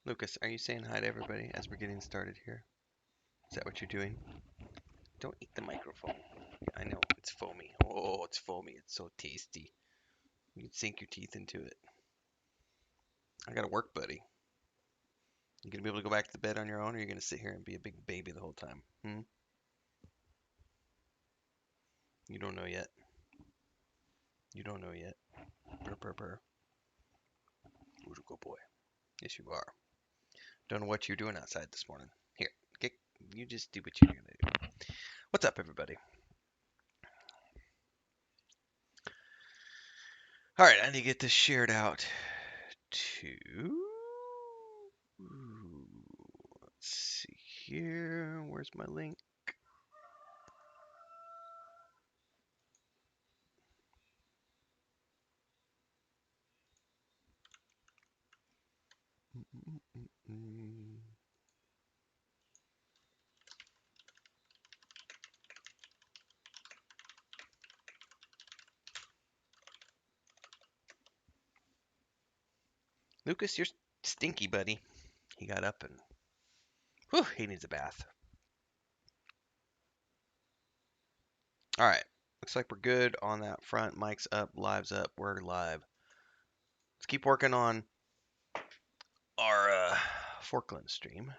Lucas, are you saying hi to everybody as we're getting started here? Is that what you're doing? Don't eat the microphone. I know, it's foamy. Oh, it's foamy. It's so tasty. You can sink your teeth into it. I got a work buddy. You gonna be able to go back to the bed on your own, or are you gonna sit here and be a big baby the whole time? You don't know yet. You don't know yet. Purr, purr, purr. Who's a good boy? Yes, you are. Don't know what you're doing outside this morning. Here, get, you just do what you're gonna do. What's up, everybody? All right, I need to get this shared out to. Let's see here. Where's my link? Lucas, you're stinky, buddy. He got up and whew, he needs a bath. All right. Looks like we're good on that front. Mic's up, live's up. We're live. Let's keep working on our Forklan stream.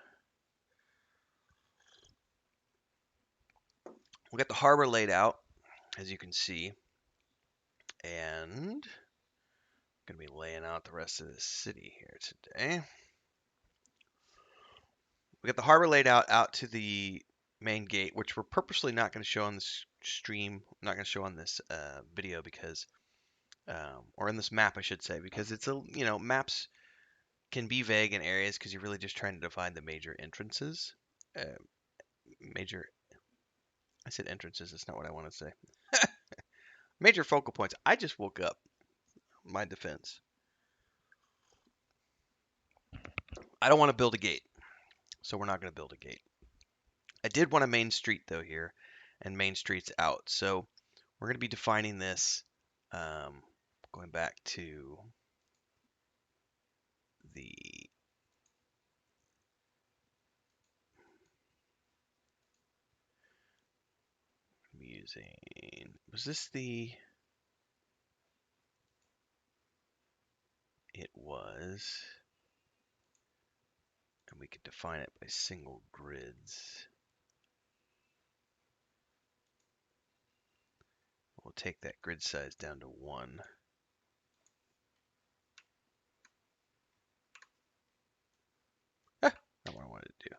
We got the harbor laid out, as you can see, and I'm gonna be laying out the rest of the city here today. We got the harbor laid out to the main gate, which we're purposely not going to show on this stream, not going to show on this video because, or in this map, I should say, because it's maps can be vague in areas because you're really just trying to define the major entrances. Uh, I said entrances. That's not what I want to say. Major focal points. I just woke up. My defense. I don't want to build a gate, so we're not going to build a gate. I did want a main street though here, and main street's out. So we're going to be defining this, going back to the using, was this the, it was, and we could define it by single grids. We'll take that grid size down to 1. Not what I wanted to do.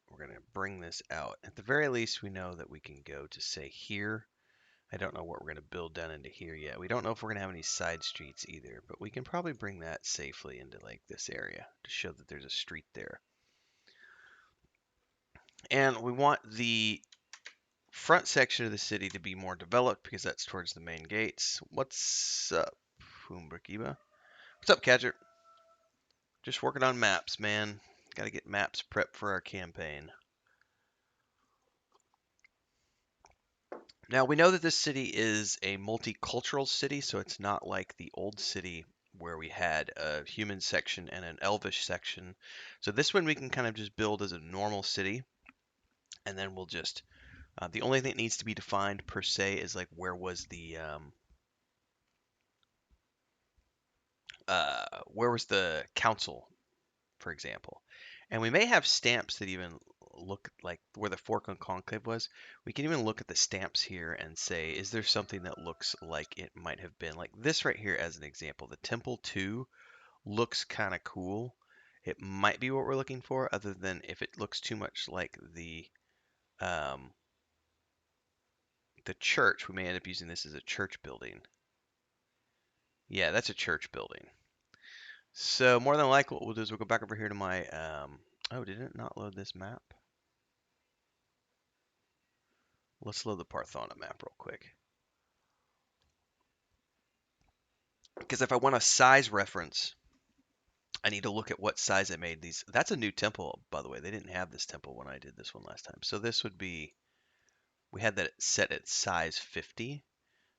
We're going to bring this out. At the very least, we know that we can go to, say, here. I don't know what we're going to build down into here yet. We don't know if we're going to have any side streets either, but we can probably bring that safely into like this area to show that there's a street there. And we want the front section of the city to be more developed because that's towards the main gates. What's up, Boombrikiba? What's up, Cadger? Just working on maps, man. Got to get maps prepped for our campaign. Now, we know that this city is a multicultural city, so it's not like the old city where we had a human section and an elvish section. So this one we can kind of just build as a normal city, and then we'll just the only thing that needs to be defined per se is like where was the council, for example. And we may have stamps that even look like where the Forklan Conclave was. We can even look at the stamps here and say, is there something that looks like it might have been? Like this right here as an example. The Temple 2 looks kind of cool. It might be what we're looking for, other than if it looks too much like the church, we may end up using this as a church building. Yeah, that's a church building. So more than likely what we'll do is we'll go back over here to my, oh, did it not load this map? Let's load the Parthona map real quick. Because if I want a size reference, I need to look at what size I made these. That's a new temple, by the way. They didn't have this temple when I did this one last time. So this would be, we had that set at size 50.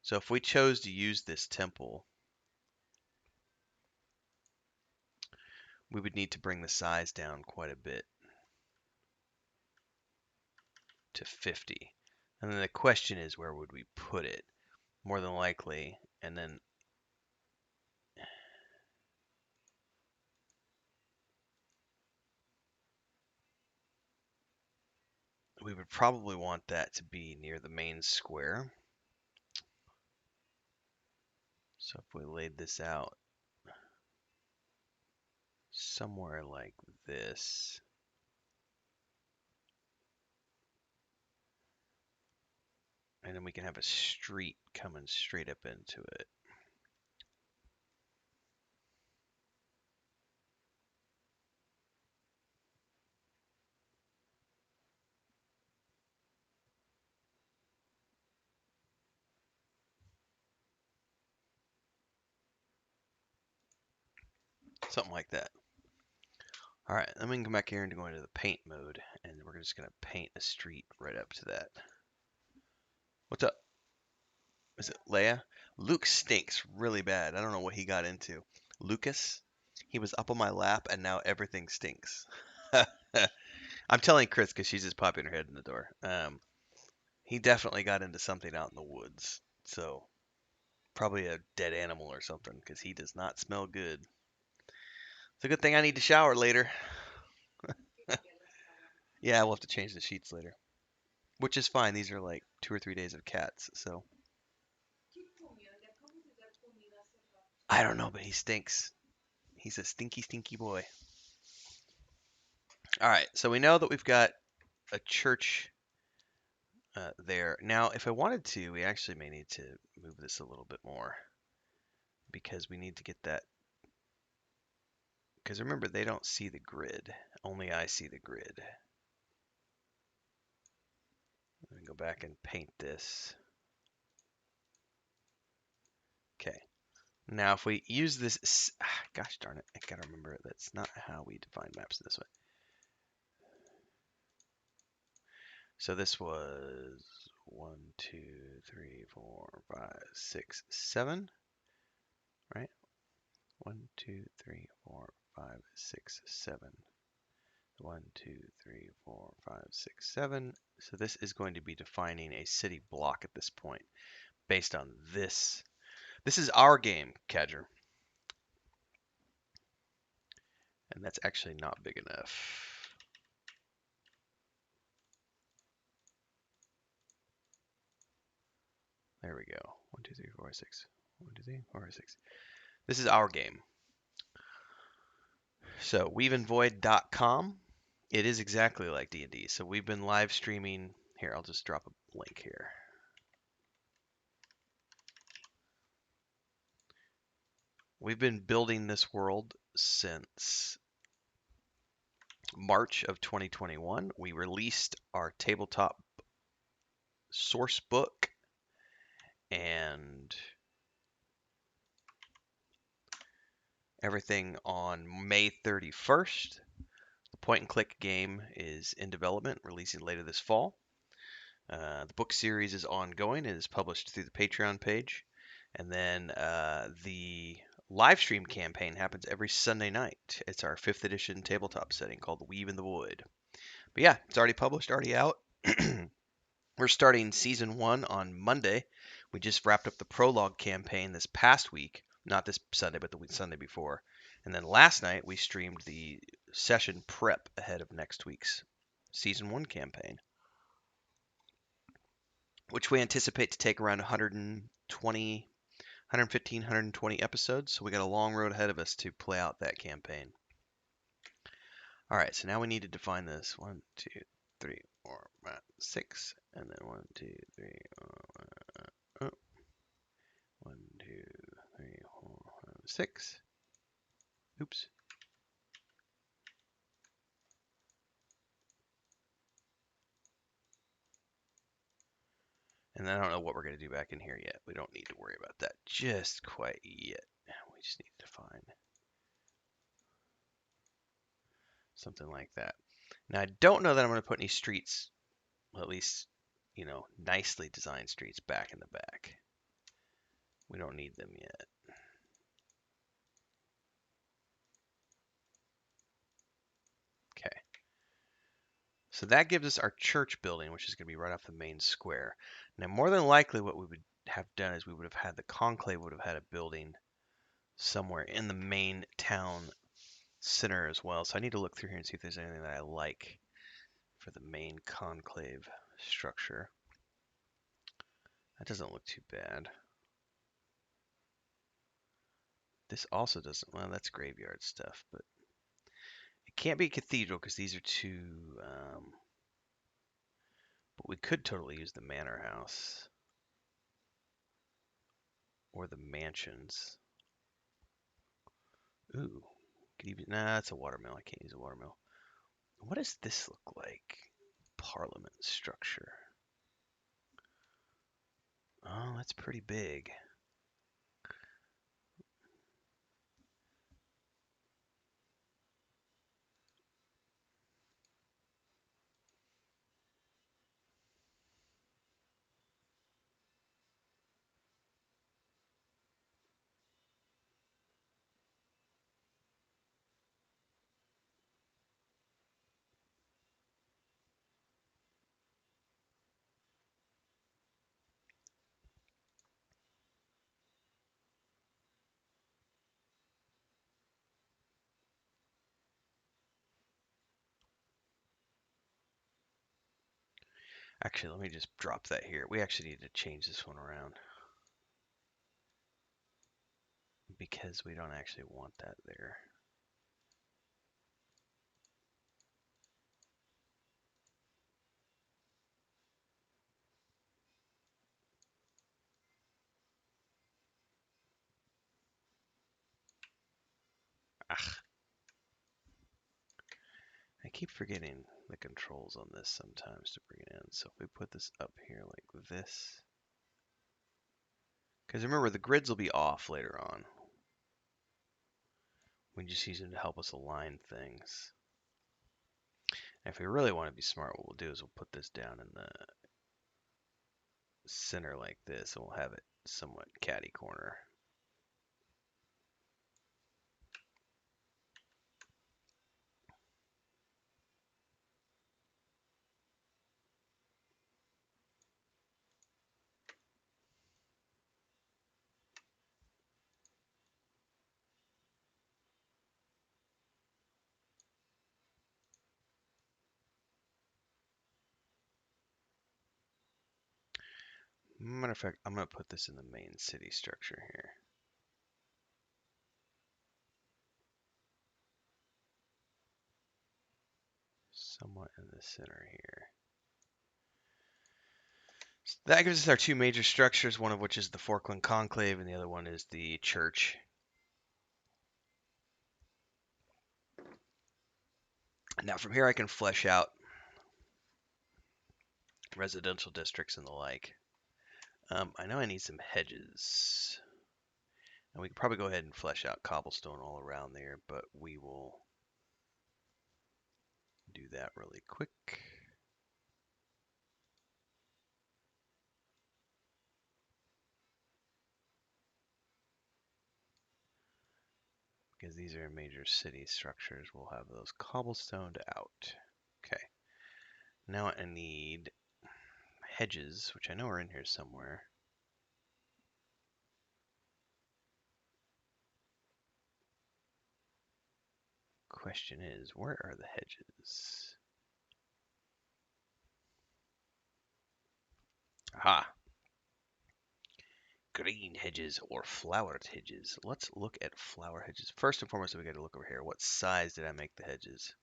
So if we chose to use this temple, we would need to bring the size down quite a bit to 50. And then the question is, where would we put it? More than likely, and then we would probably want that to be near the main square. So if we laid this out somewhere like this, and then we can have a street coming straight up into it. Something like that. All right, then we can come back here and go into the paint mode, and we're just gonna paint a street right up to that. What's up? Is it Leia? Luke stinks really bad. I don't know what he got into. Lucas, he was up on my lap, and now everything stinks. I'm telling Chris because she's just popping her head in the door. He definitely got into something out in the woods, so probably a dead animal or something because he does not smell good. It's a good thing I need to shower later. Yeah, we'll have to change the sheets later, which is fine. These are like 2 or 3 days of cats, so I don't know, but he stinks. He's a stinky, stinky boy. All right, so we know that we've got a church there. Now, if I wanted to, we actually may need to move this a little bit more because we need to get that. Because remember, they don't see the grid. Only I see the grid. Let me go back and paint this. Okay. Now, if we use this, gosh darn it, I gotta remember that's not how we define maps this way. So this was 1, 2, 3, 4, 5, 6, 7, right? 1, 2, 3, 4, 5, 6, 7. 1, 2, 3, 4, 5, 6, 7. So this is going to be defining a city block at this point based on this. This is our game, Cadger. And that's actually not big enough. There we go. 1, 2, 3, 4, 6. 1, 2, 3, 4, 6. This is our game. So weaveandvoid.com. It is exactly like D&D. So we've been live streaming. Here, I'll just drop a link here. We've been building this world since March of 2021. We released our tabletop source book and everything on May 31st. The point and click game is in development, releasing later this fall. The book series is ongoing and is published through the Patreon page. And then the live stream campaign happens every Sunday night. It's our 5th edition tabletop setting called Weave in the Wood. But yeah, it's already published, already out. We're starting season 1 on Monday. We just wrapped up the prologue campaign this past week. Not this Sunday, but the Sunday before. And then last night we streamed the session prep ahead of next week's season 1 campaign, which we anticipate to take around 115, 120 episodes. So we got a long road ahead of us to play out that campaign. All right, so now we need to define this. 1, 2, 3, 4, 5, 6, and then 1, 2, 3, 1, 2, 3, 4, 5, 6. Oops. And I don't know what we're going to do back in here yet. We don't need to worry about that just quite yet. We just need to define something like that. Now, I don't know that I'm going to put any streets, well, at least, nicely designed streets back in the back. We don't need them yet. So that gives us our church building, which is going to be right off the main square. Now, more than likely, what we would have done is we would have had the conclave would have had a building somewhere in the main town center as well. So I need to look through here and see if there's anything that I like for the main conclave structure. That doesn't look too bad. This also doesn't, well, that's graveyard stuff, but it can't be a cathedral because these are too, but we could totally use the manor house or the mansions. Ooh, could even, nah, that's a watermill. I can't use a watermill. What does this look like? Parliament structure. Oh, that's pretty big. Actually, let me just drop that here. We actually need to change this one around because we don't actually want that there. Ugh. I keep forgetting the controls on this sometimes to bring it in. So if we put this up here like this, because remember the grids will be off later on. We just use them to help us align things. And if we really want to be smart, what we'll do is we'll put this down in the center like this, and we'll have it somewhat catty corner. Matter of fact, I'm going to put this in the main city structure here. Somewhat in the center here. So that gives us our two major structures, one of which is the Forklan Conclave, and the other one is the church. Now from here I can flesh out residential districts and the like. I know I need some hedges. And we can probably go ahead and flesh out cobblestone all around there, but we will do that really quick. Because these are major city structures, we'll have those cobblestoned out. Okay. Now I need hedges, which I know are in here somewhere. Question is, where are the hedges? Aha! Green hedges or flowered hedges. Let's look at flower hedges. First and foremost, we got to look over here. What size did I make the hedges?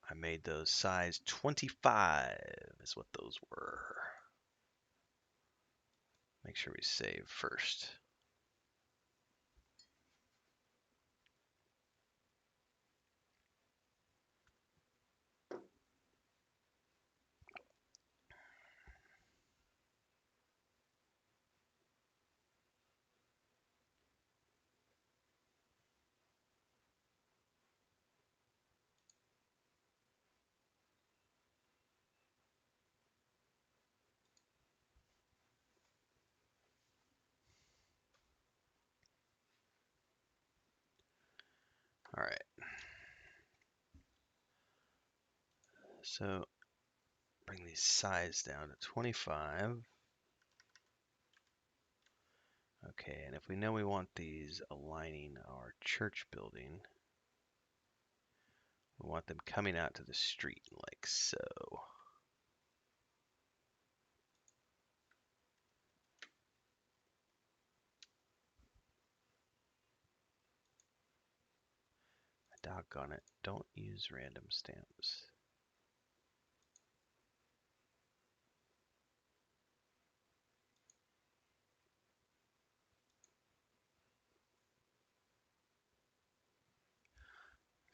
I made those size 25 is what those were. Make sure we save first. All right. So bring these size down to 25. Okay, and if we know we want these aligning our church building, we want them coming out to the street like so. Doggone it, don't use random stamps.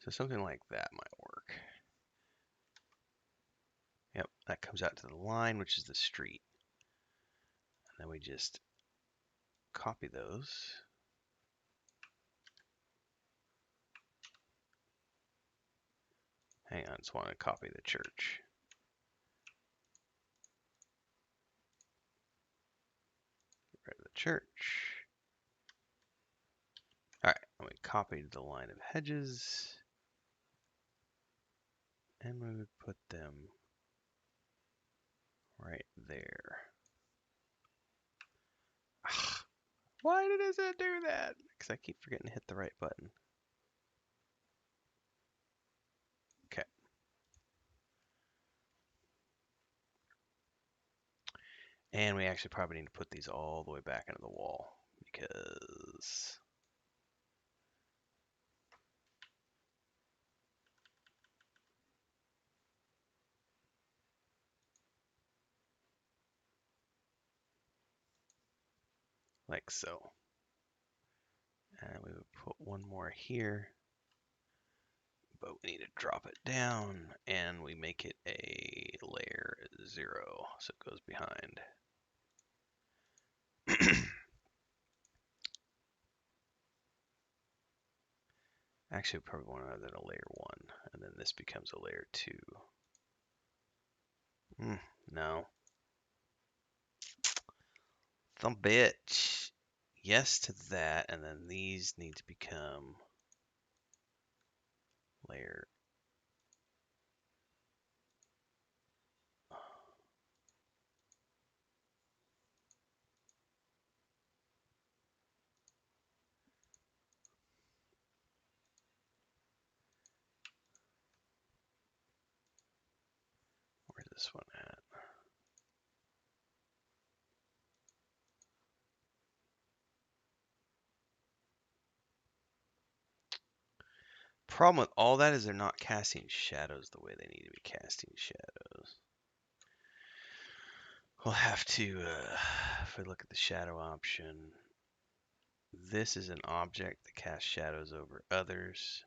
So something like that might work. Yep, that comes out to the line, which is the street. And then we just copy those. Hang on, I just want to copy the church. Get rid of the church. Alright, and we copied the line of hedges. And we would put them right there. Why does it do that? Because I keep forgetting to hit the right button. Okay. And we actually probably need to put these all the way back into the wall because like so. And we would put one more here, but we need to drop it down and we make it a layer 0 so it goes behind. Actually, we probably want another layer 1 and then this becomes a layer 2. No. Some bitch. Yes to that, and then these need to become layer. Where's this one at? Problem with all that is they're not casting shadows the way they need to be casting shadows. We'll have to, if we look at the shadow option, this is an object that casts shadows over others.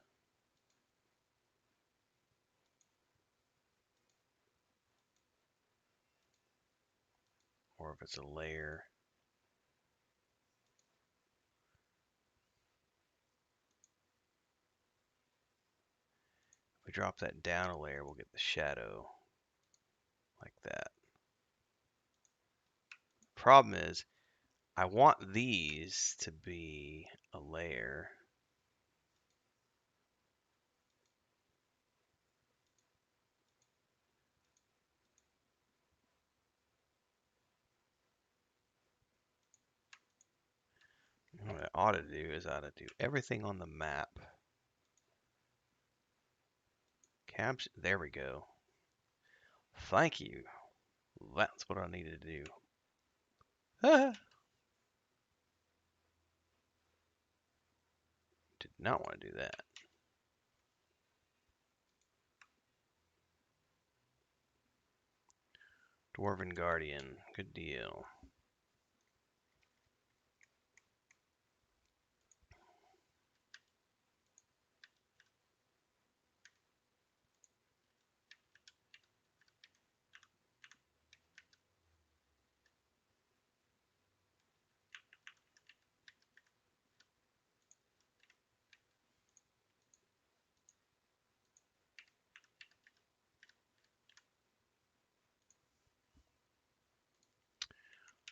Or if it's a layer. If we drop that down a layer, we'll get the shadow like that. Problem is, I want these to be a layer. What I ought to do is I ought to do everything on the map. Caps, there we go. Thank you. That's what I needed to do. Did not want to do that. Dwarven Guardian, good deal.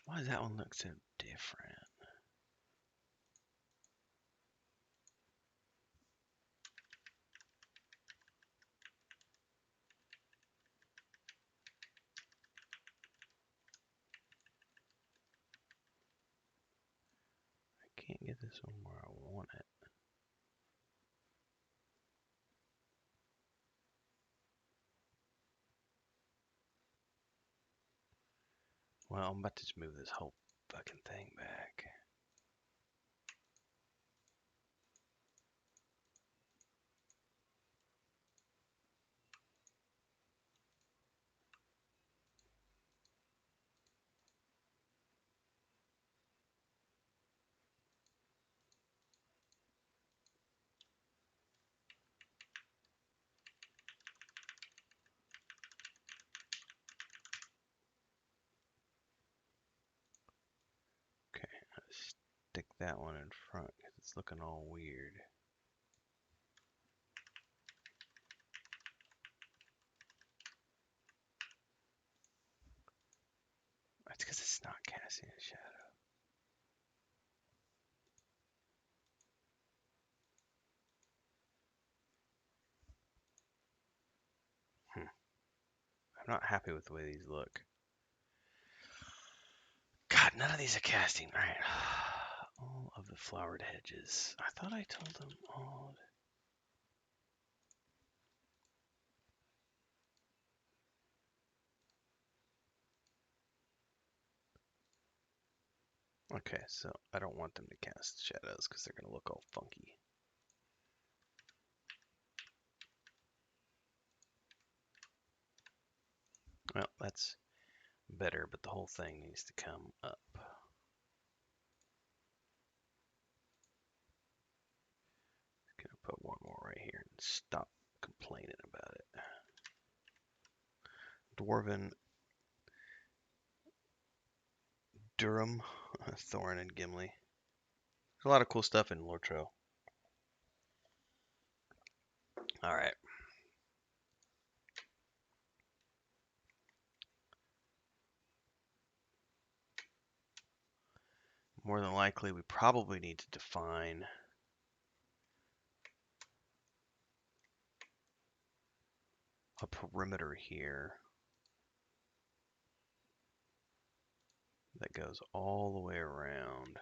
Why does that one look so different? this one where I want it. Well, I'm about to just move this whole fucking thing back. Okay, I'll stick that one in front because it's looking all weird. That's because it's not casting a shadow. I'm not happy with the way these look. God, none of these are casting. All right. All of the flowered hedges. I thought I told them all. Okay, so I don't want them to cast shadows because they're going to look all funky. Well, that's better, but the whole thing needs to come up. Gonna put one more right here and stop complaining about it. Dwarven Durham, Thorin, and Gimli. There's a lot of cool stuff in Lortro. All right. More than likely, we probably need to define a perimeter here that goes all the way around.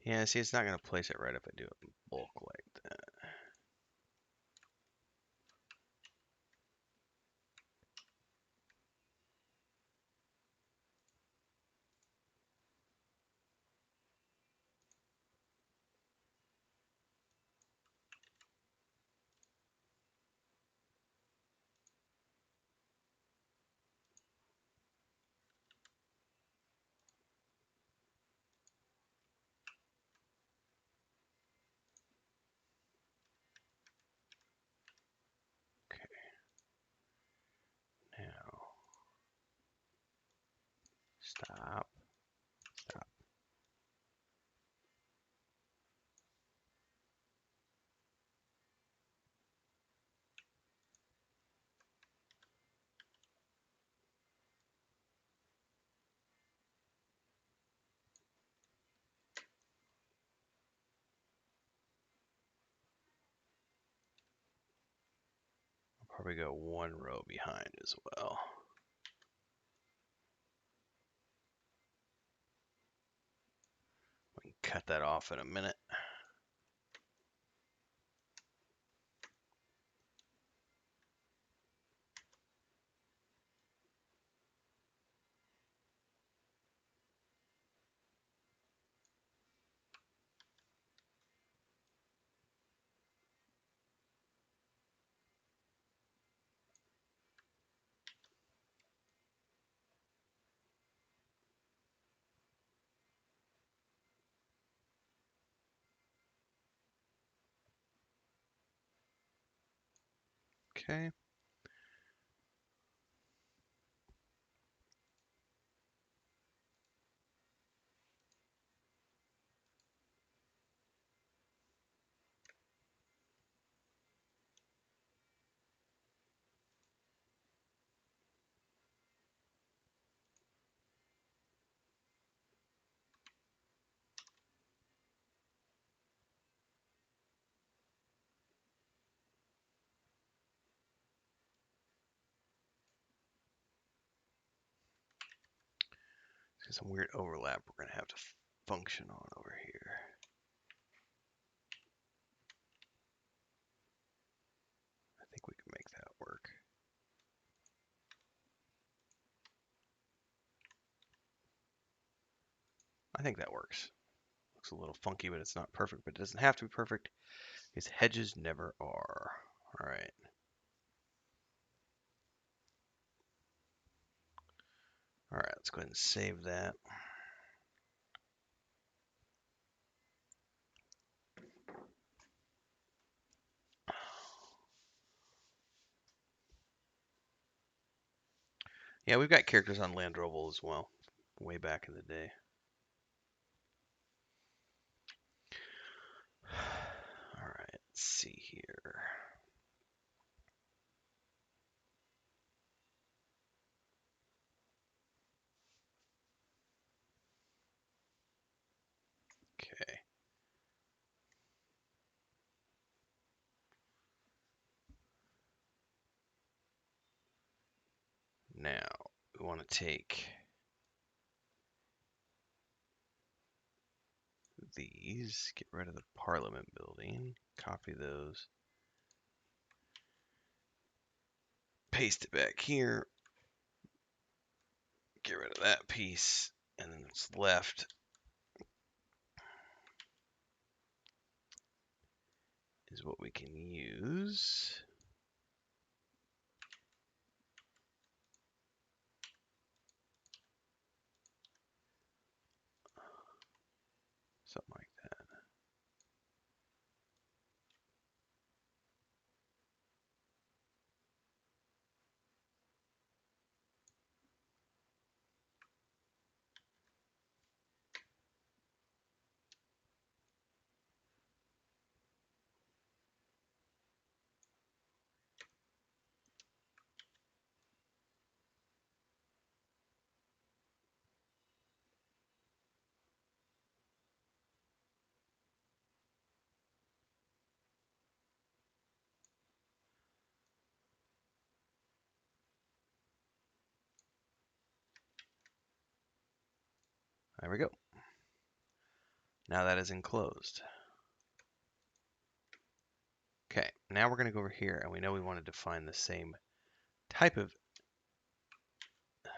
Yeah, see, it's not going to place it right if I do it in bulk like that. Okay, now stop. Stop. I'll probably go one row behind as well. We can cut that off in a minute. Okay. Some weird overlap we're going to have to function on over here. I think we can make that work. I think that works. Looks a little funky, but it's not perfect. But it doesn't have to be perfect because hedges never are. All right. All right, let's go ahead and save that. Yeah, we've got characters on Land Roval as well, way back in the day. All right, let's see here. Okay. Now, we want to take these, get rid of the Parliament building, copy those, paste it back here, get rid of that piece, and then what's left is what we can use. Something like that. There we go. Now that is enclosed. Okay, now we're going to go over here, and we know we want to define the same type of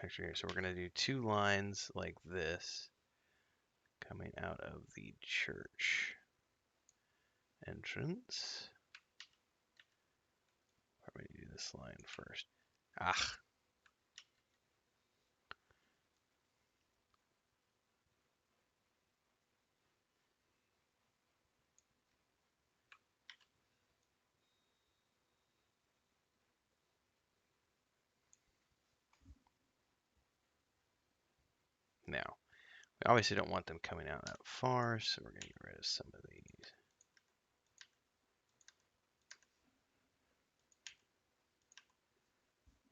texture here. So we're going to do 2 lines like this coming out of the church entrance. Why do we do this line first? Ah. Now, we obviously don't want them coming out that far, so we're going to get rid of some of these.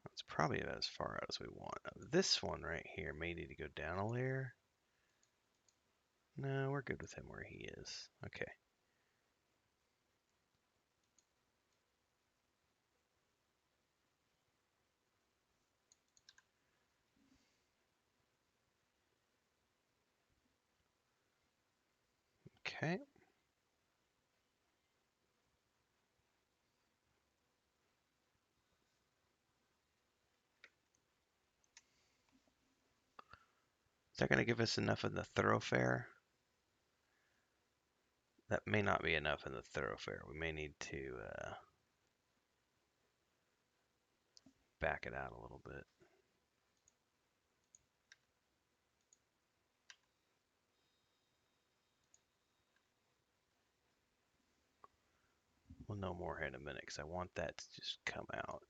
That's probably about as far out as we want. This one right here may need to go down a layer. No, we're good with him where he is. Okay. Okay. Is that going to give us enough in the thoroughfare? That may not be enough in the thoroughfare. We may need to back it out a little bit. We'll know more here in a minute because I want that to just come out.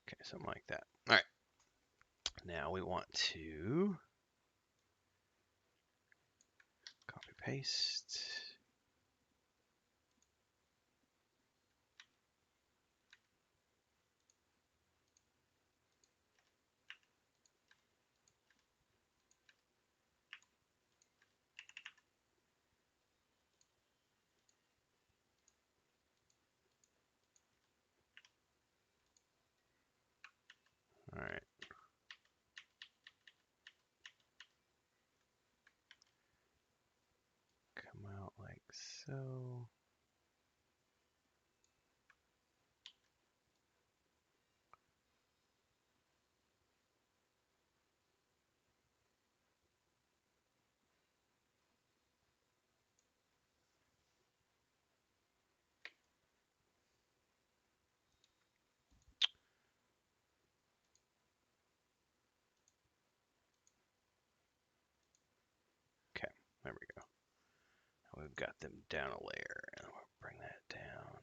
Okay, something like that. All right. Now we want to copy paste. All right. Come out like so. Okay, there we go. Now we've got them down a layer, and we'll bring that down.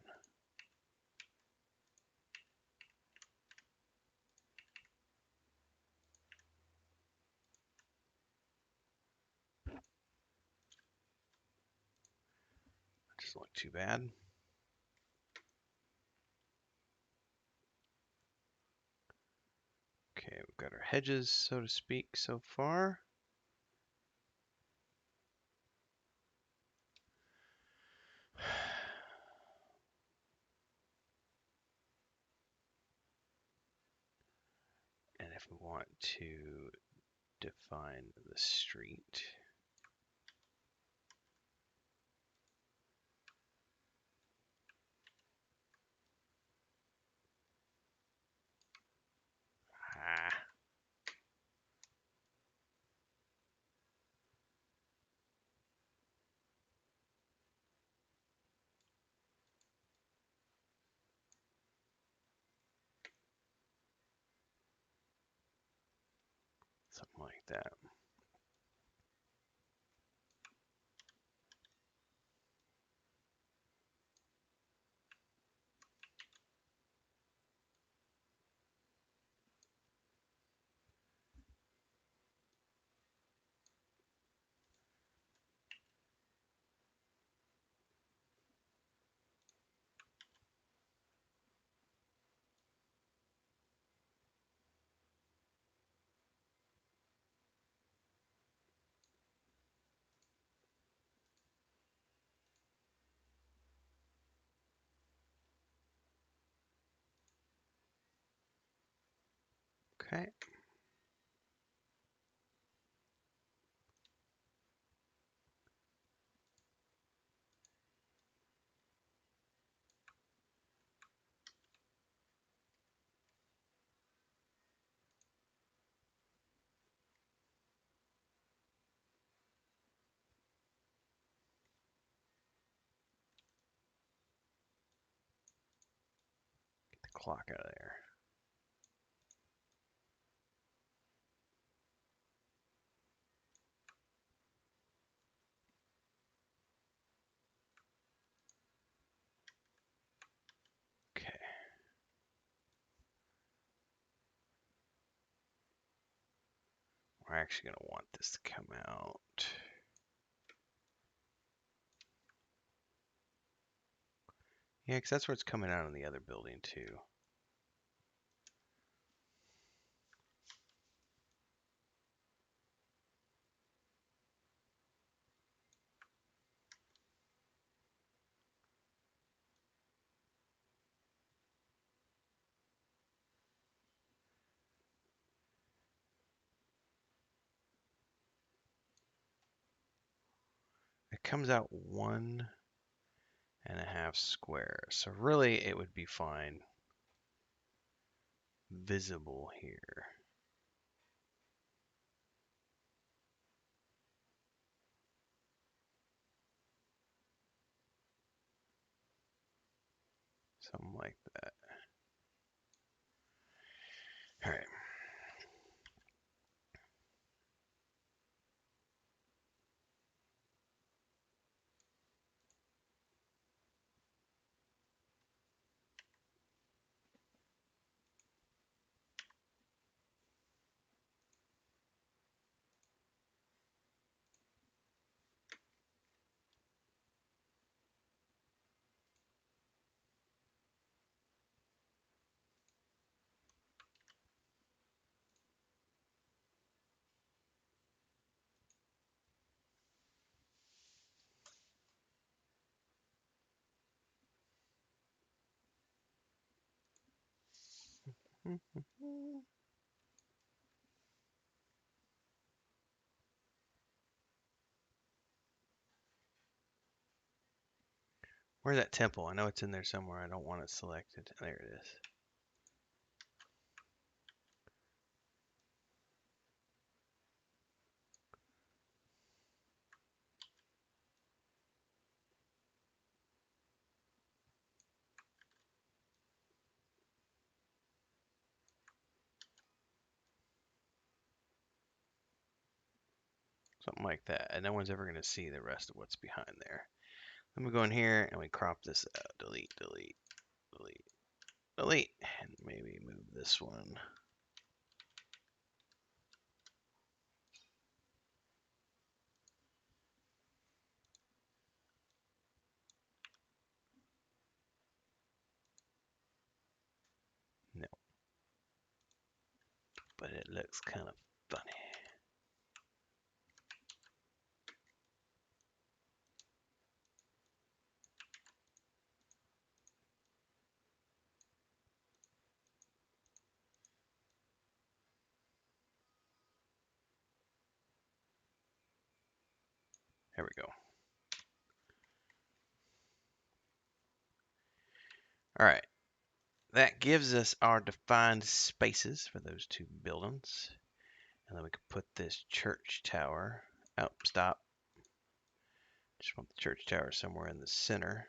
Doesn't look too bad. Okay, we've got our hedges, so to speak, so far. And if we want to define the street, something like that. Okay. Get the clock out of there. Okay. We're actually going to want this to come out. Yeah, because that's where it's coming out in the other building too. It comes out 1.5 squares. So really it would be fine visible here. Something like that. All right. Where's that temple? I know it's in there somewhere. I don't want it selected. There it is. Something like that. And no one's ever going to see the rest of what's behind there. Then we go in here and we crop this out. Delete, delete, delete, delete. And maybe move this one. No. But it looks kind of funny. There we go. All right. That gives us our defined spaces for those two buildings. And then we can put this church tower. Oh, stop. Just want the church tower somewhere in the center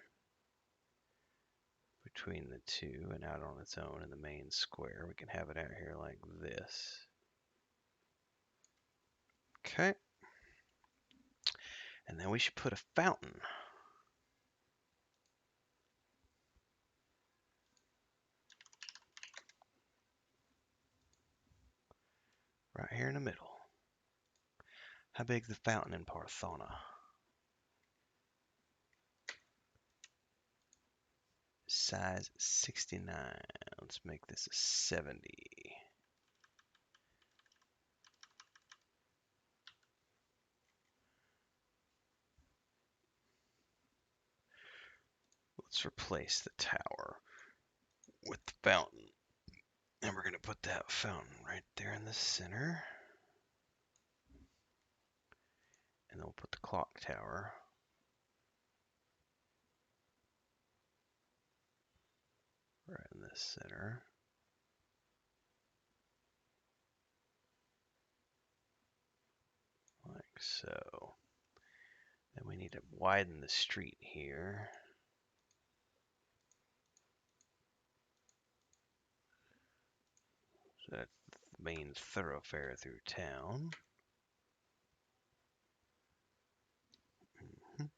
between the two and out on its own in the main square. We can have it out here like this. Okay. And then we should put a fountain right here in the middle. How big's the fountain in Parthona? Size 69. Let's make this a 70. Let's replace the tower with the fountain. And we're going to put that fountain right there in the center. And then we'll put the clock tower right in the center. Like so. Then we need to widen the street here. So that's the main thoroughfare through town. Mhm.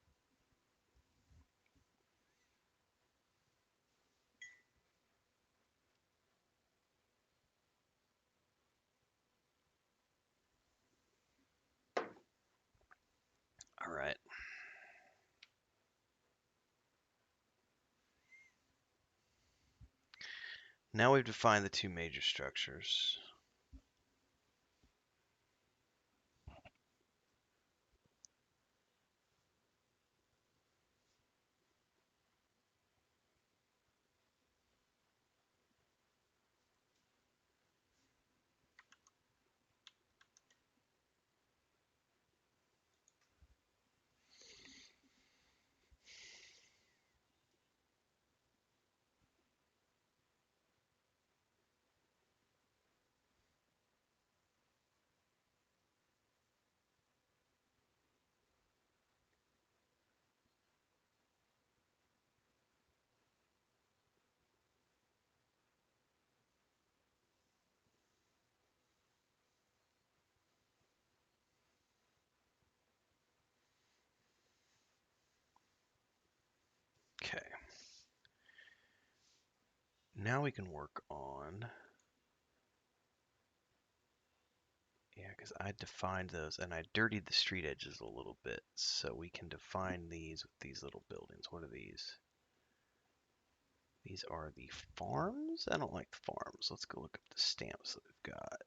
All right. Now we've defined the two major structures. Okay. Now we can work on, yeah, because I defined those and I dirtied the street edges a little bit. So we can define these with these little buildings. What are these? These are the farms? I don't like the farms. Let's go look up the stamps that we've got.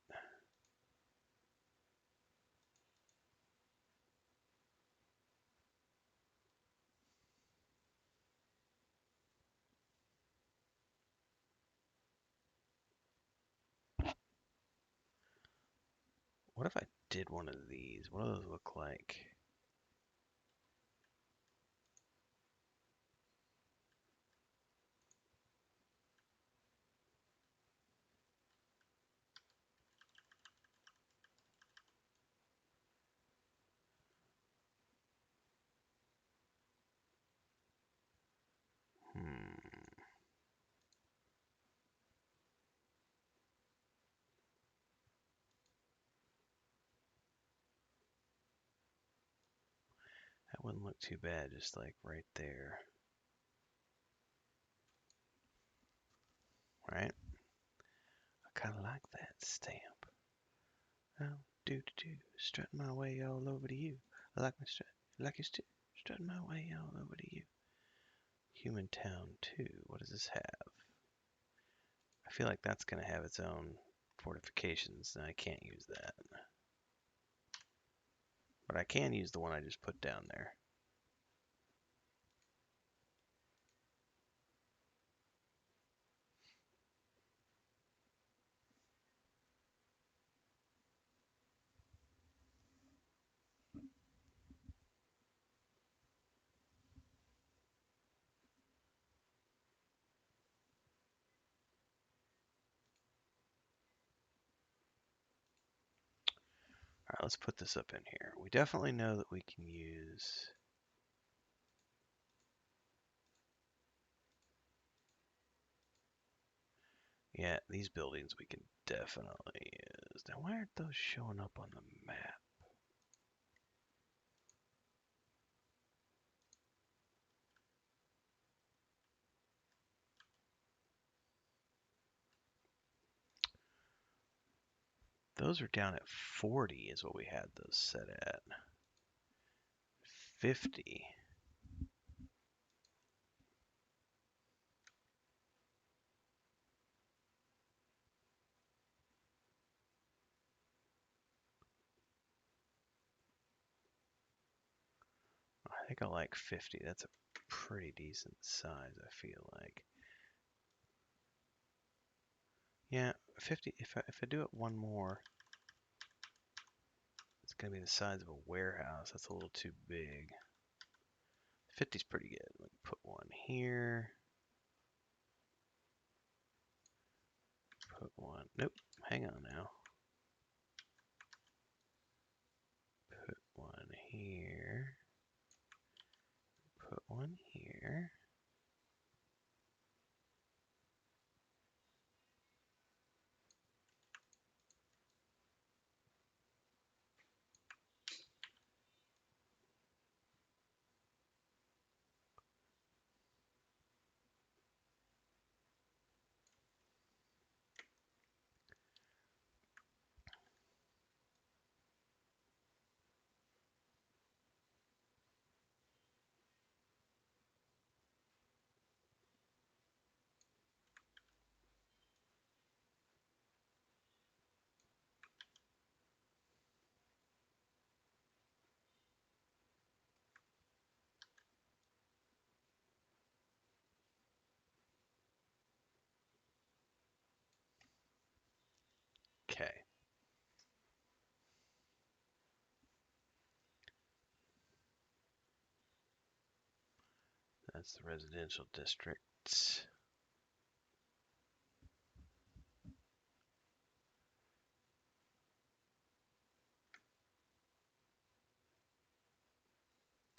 What if I did one of these? What do those look like? Hmm. That wouldn't look too bad, just like right there. Right? I kind of like that stamp. Oh, do, strutting my way all over to you. I like my strut, like you strutting my way all over to you. Human Town 2, what does this have? I feel like that's going to have its own fortifications, and I can't use that. But I can use the one I just put down there. Alright, let's put this up in here. We definitely know that we can use... Yeah, these buildings we can definitely use. Now, why aren't those showing up on the map? Those are down at 40 is what we had those set at. 50. I think I like 50. That's a pretty decent size, I feel like. Yeah, 50. If I do it one more, it's gonna be the size of a warehouse. That's a little too big. 50's pretty good. Let me put one here. Put one. Nope. Hang on now. Put one here. Put one here. Okay. That's the residential district.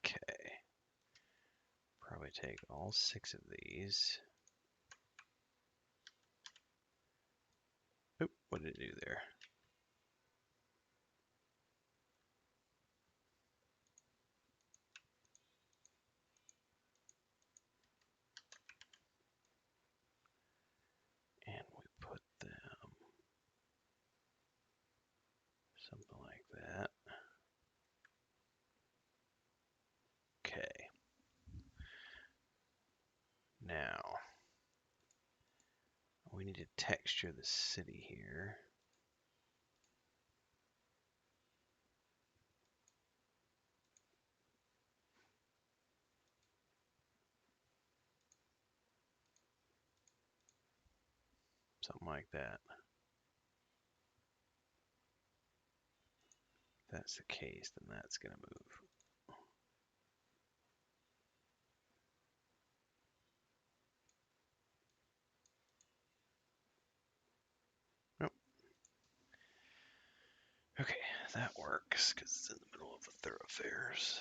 Okay. Probably take all 6 of these. Oop, what did it do there? And we put them something like that. Okay. Now, we need to texture the city here. Something like that. If that's the case, then that's going to move. Nope. Okay, that works because it's in the middle of the thoroughfares.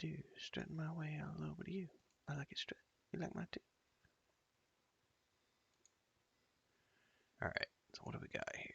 Do, strutting my way all over to you. I like it strut. You like mine too? Alright, so what do we got here?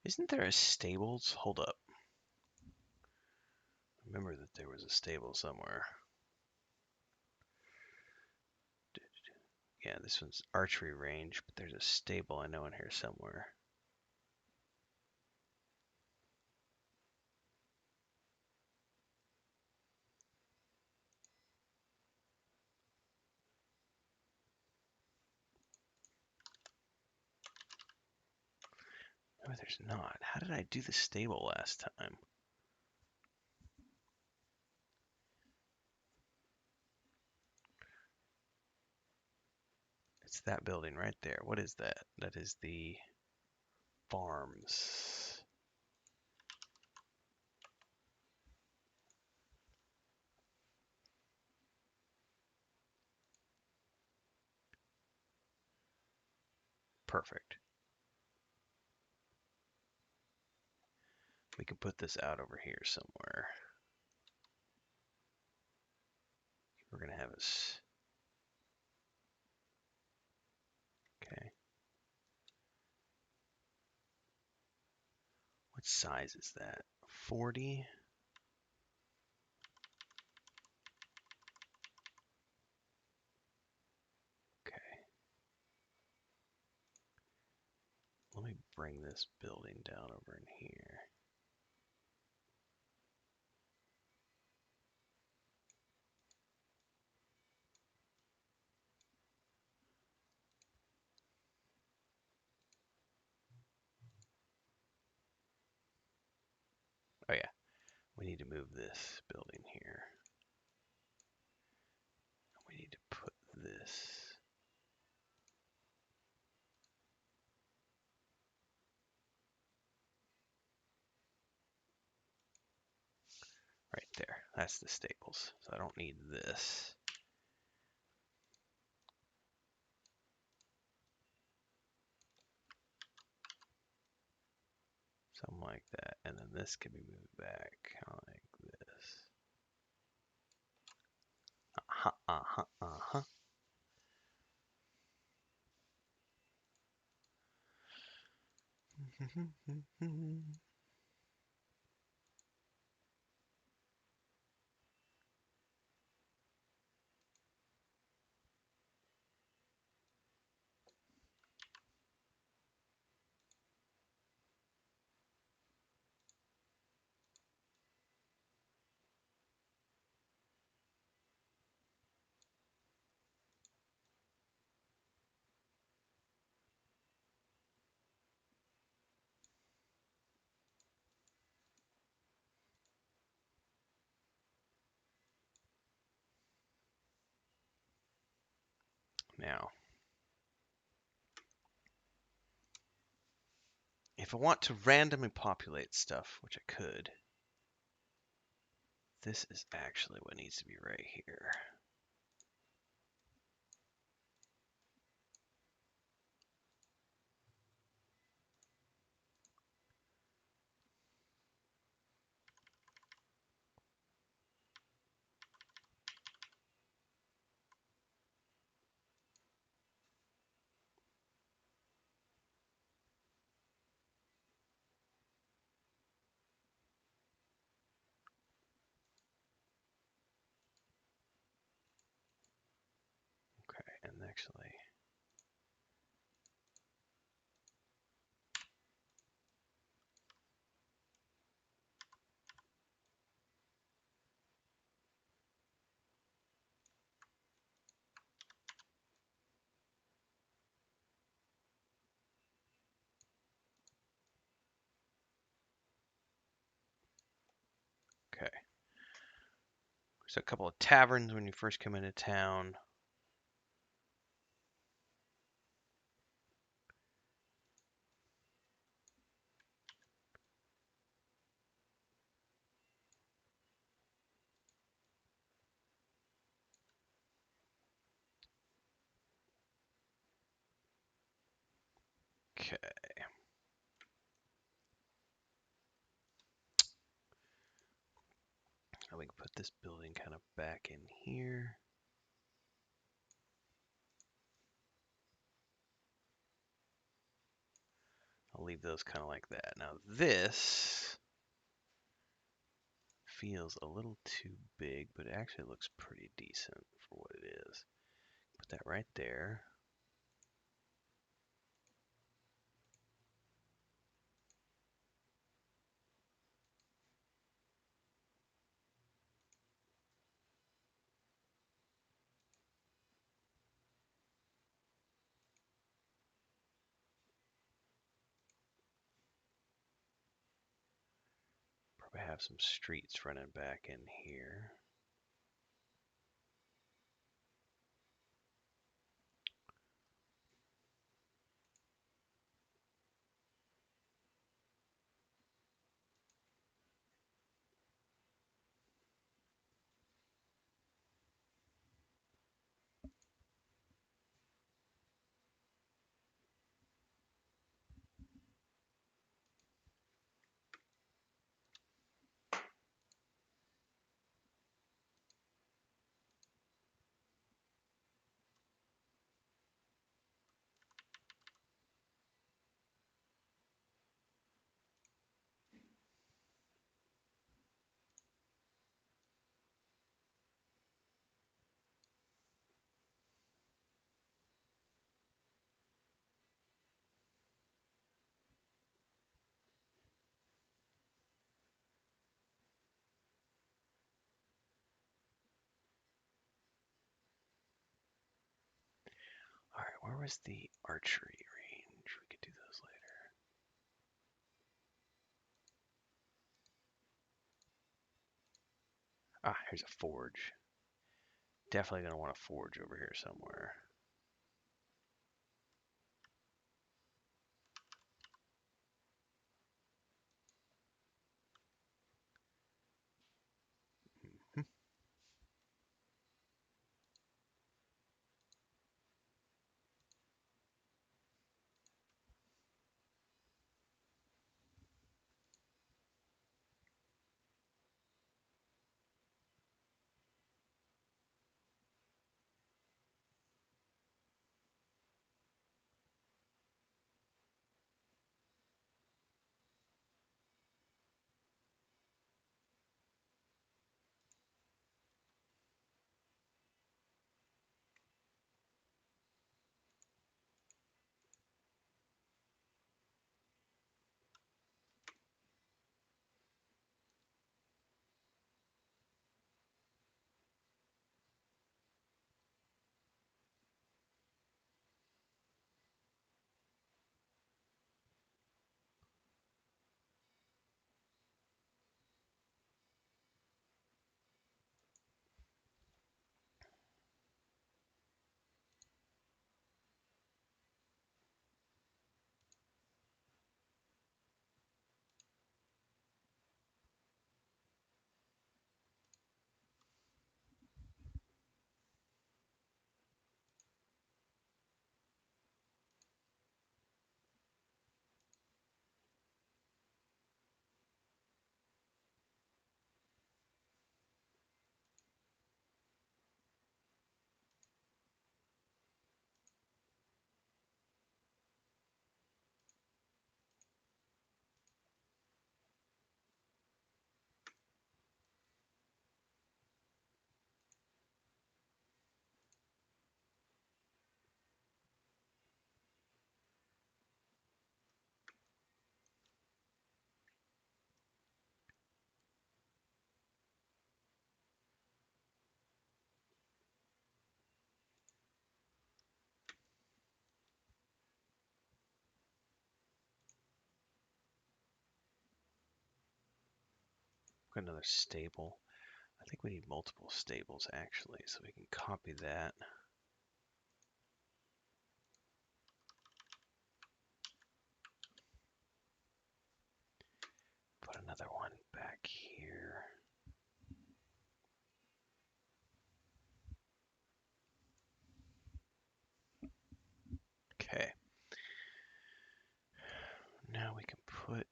Isn't there a stables? Hold up. Remember that there was a stable somewhere. Yeah, this one's archery range, but there's a stable I know in here somewhere. No, there's not. How did I do the stable last time? It's that building right there. What is that? That is the farms. Perfect. We can put this out over here somewhere. We're gonna have us. Okay. What size is that? 40? Okay. Let me bring this building down over in here. Oh yeah, we need to move this building here. We need to put this right there. That's the stables. So I don't need this. Something like that. And then this can be moved back like this. Uh-huh, uh-huh, uh-huh. Now, if I want to randomly populate stuff, which I could, this is actually what needs to be right here. Okay, and actually, okay. So a couple of taverns when you first come into town. Okay. Now we can put this building kind of back in here. I'll leave those kind of like that. Now this feels a little too big, but it actually looks pretty decent for what it is. Put that right there. Probably have some streets running back in here. was the archery range? We could do those later. Ah, here's a forge. Definitely going to want a forge over here somewhere. Got another stable. I think we need multiple stables actually, so we can copy that. Put another one back here. Okay. Now we can put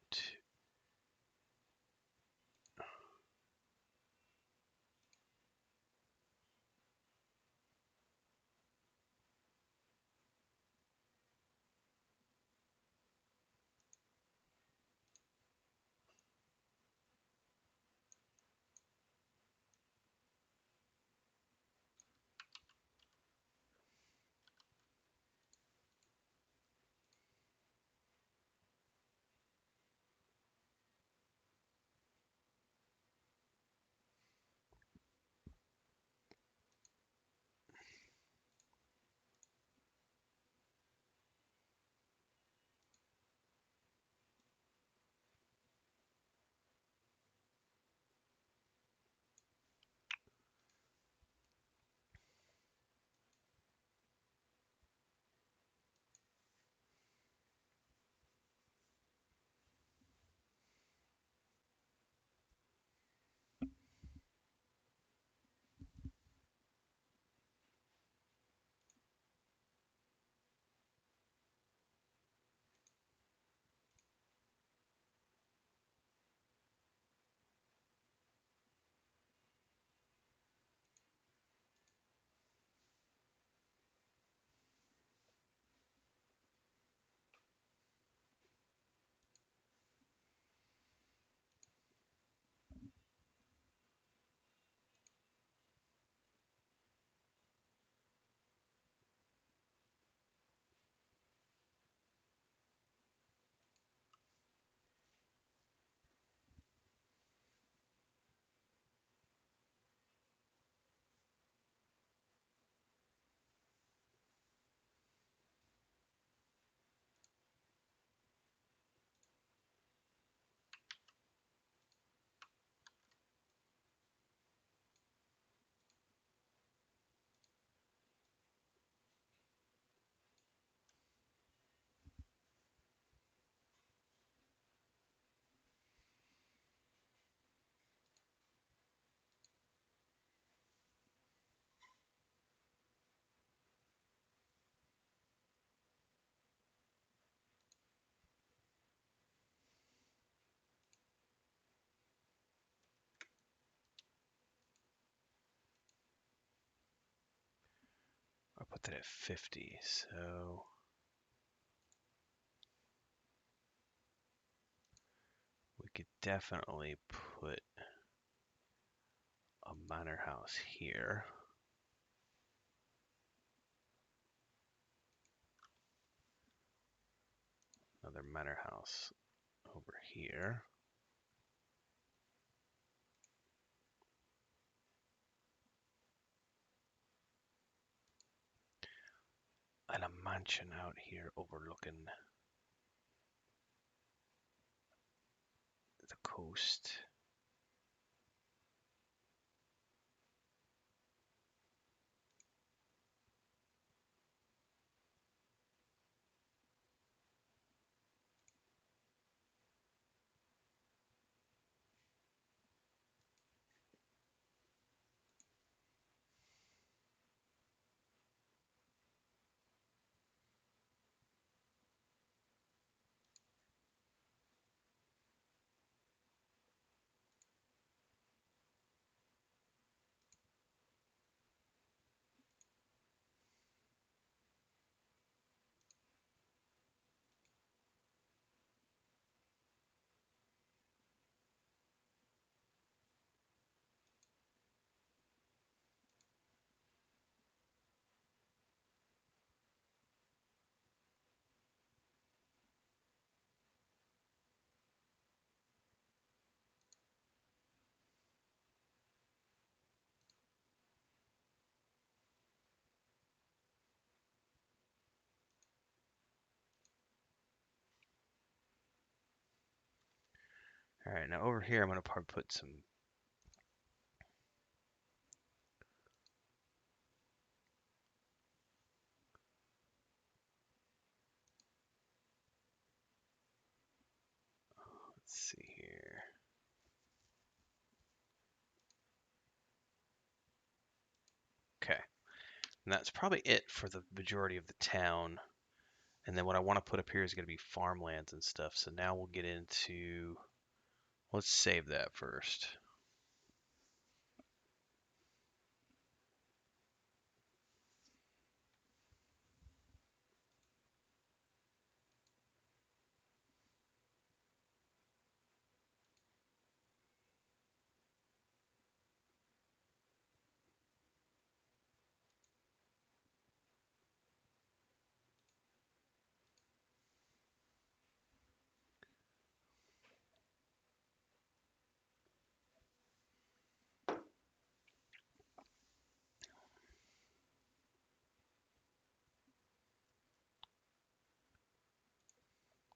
put that at 50, so we could definitely put a manor house here. Another manor house over here. And a mansion out here overlooking the coast. All right, now over here I'm going to probably put some. Let's see here. Okay, and that's probably it for the majority of the town. And then what I want to put up here is going to be farmlands and stuff. So now we'll get into. Let's save that first.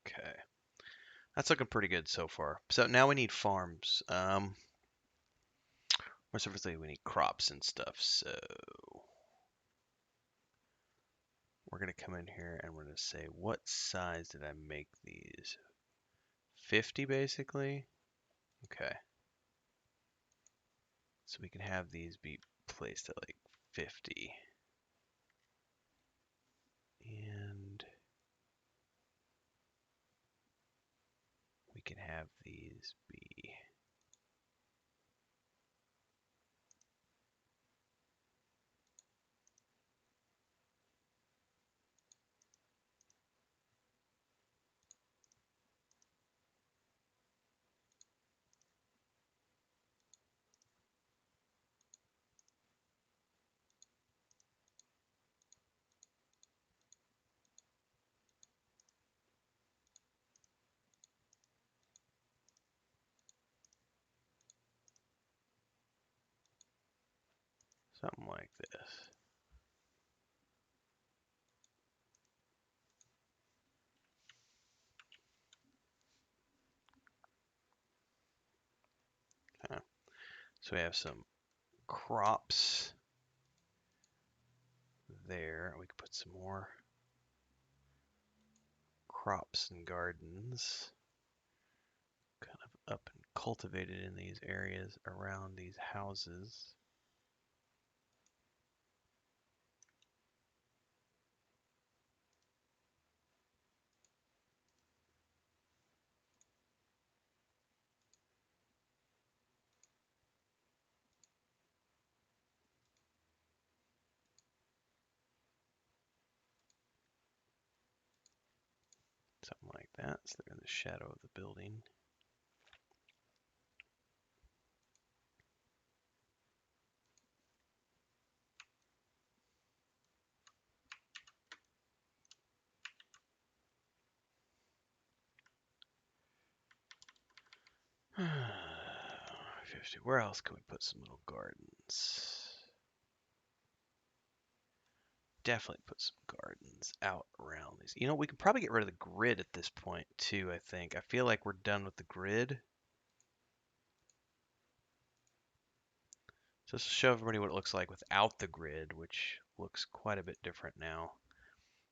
Okay, that's looking pretty good so far. So now we need farms. More specifically, we need crops and stuff. So we're gonna come in here and we're gonna say, what size did I make these? 50 basically. Okay. So we can have these be placed at like 50. And we can have these be something like this. Okay. So we have some crops there. We could put some more crops and gardens kind of up and cultivated in these areas around these houses. that, so they're in the shadow of the building. Where else can we put some little gardens? Definitely put some gardens out around these. You know, we can probably get rid of the grid at this point too, I think. I feel like we're done with the grid. So just to show everybody what it looks like without the grid, which looks quite a bit different now.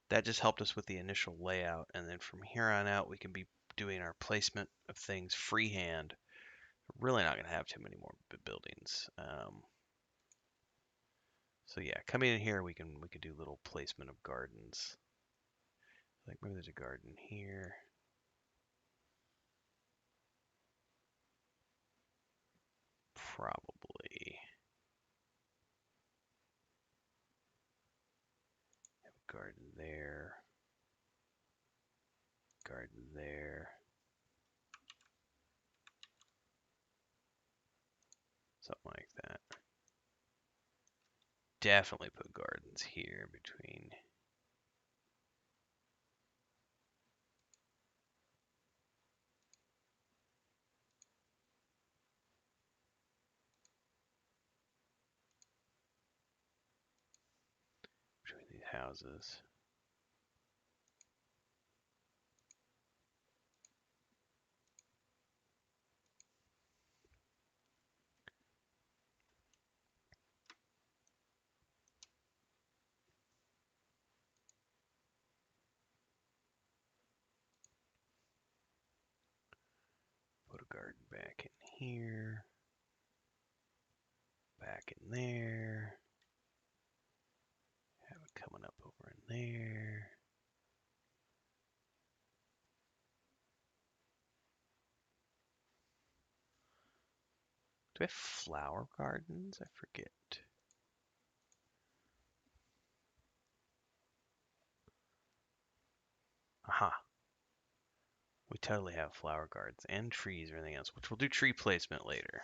That just helped us with the initial layout, and then from here on out we can be doing our placement of things freehand. We're really not going to have too many more buildings. So yeah, coming in here we can do little placement of gardens. Like maybe there's a garden here. Probably have a garden there. Garden there. Something like that. Definitely put gardens here between. Between these houses. Put a garden back in here. Back in there. Have it coming up over in there. Do we have flower gardens? I forget. Aha. We totally have flower gardens and trees or anything else, which we'll do tree placement later.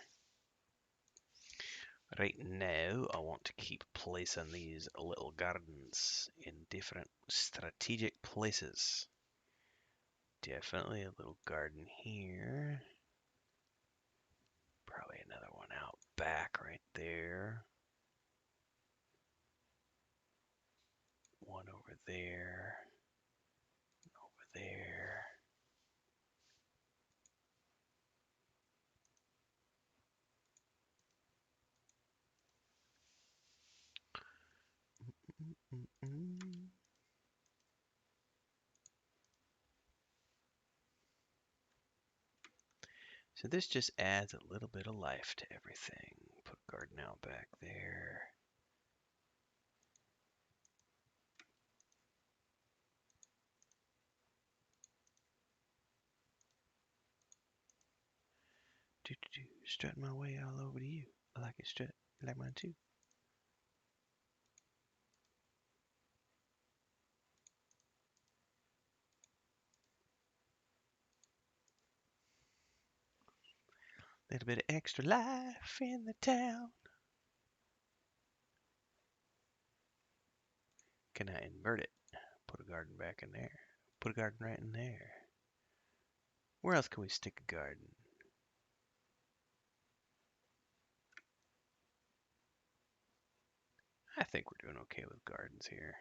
Right now, I want to keep placing these little gardens in different strategic places. Definitely a little garden here. Probably another one out back right there. One over there. Over there. So this just adds a little bit of life to everything. Put a garden out back there. Strutting my way all over to you. I like it strut. You like mine too. Little bit of extra life in the town. Can I invert it? Put a garden back in there. Put a garden right in there. Where else can we stick a garden? I think we're doing okay with gardens here.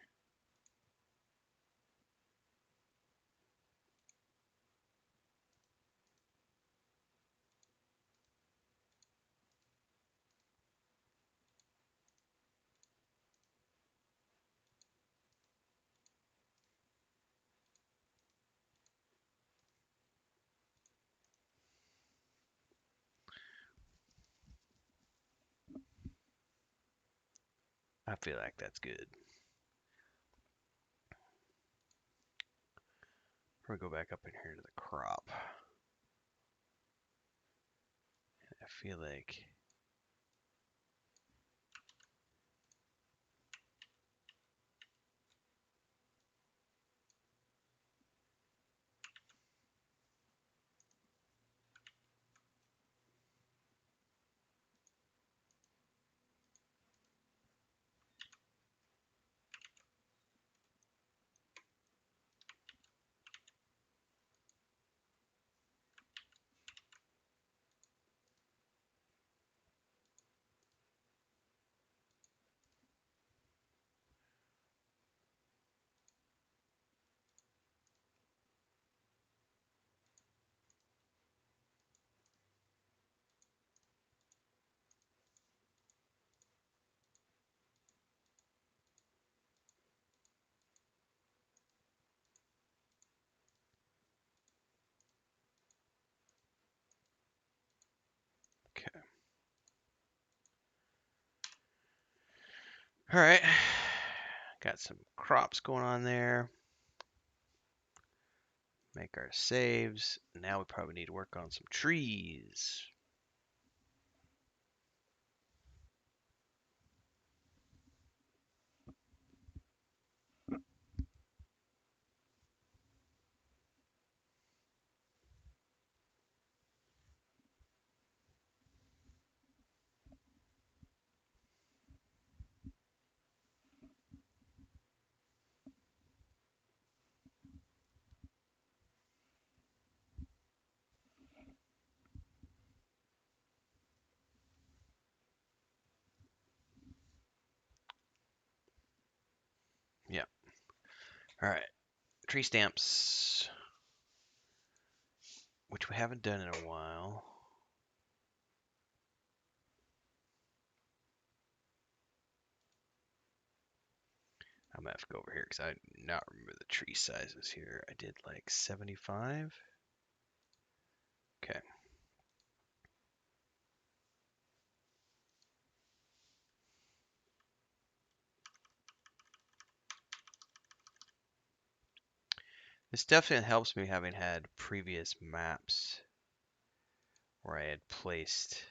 I feel like that's good. We're gonna go back up in here to the crop. I feel like All right, got some crops going on there. Make our saves. Now we probably need to work on some trees. Yeah. All right. Tree stamps, which we haven't done in a while. I'm gonna have to go over here because I do not remember the tree sizes here. I did like 75. Okay. This definitely helps me having had previous maps where I had placed.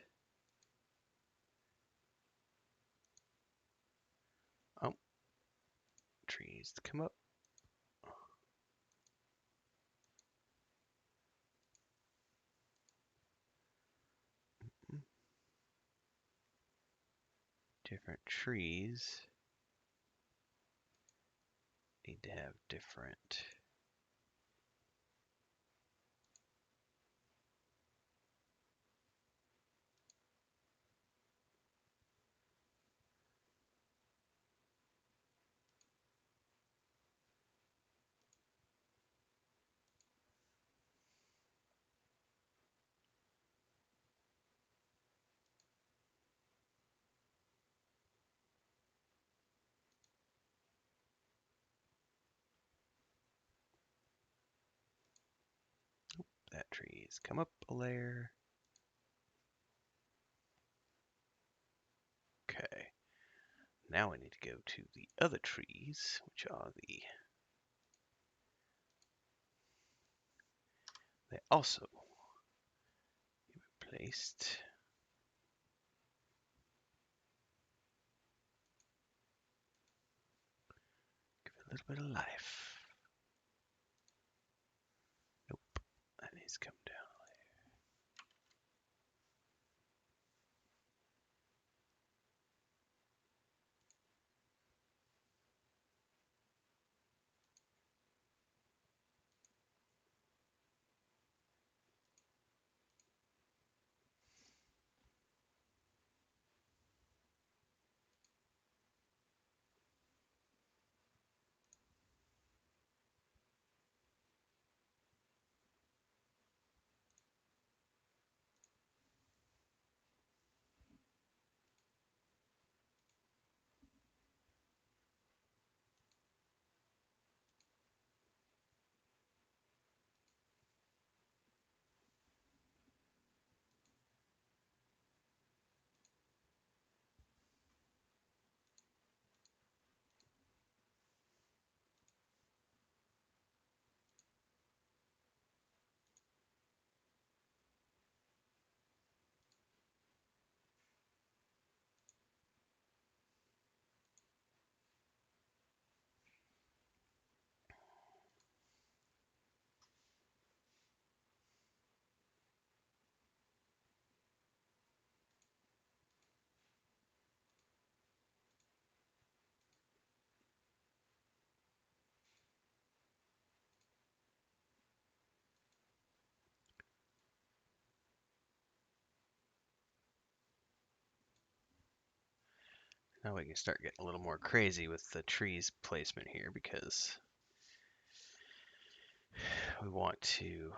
Oh, trees to come up. Different trees need to have different. That trees come up a layer. Okay. Now I need to go to the other trees, which are they also placed. Give it a little bit of life. Nope, that needs to come down. Now we can start getting a little more crazy with the trees placement here because we want to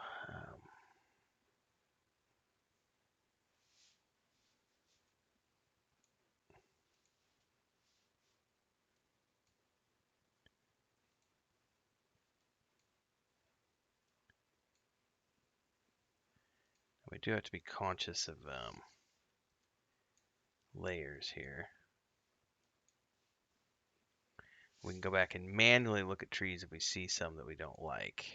we do have to be conscious of layers here. We can go back and manually look at trees if we see some that we don't like.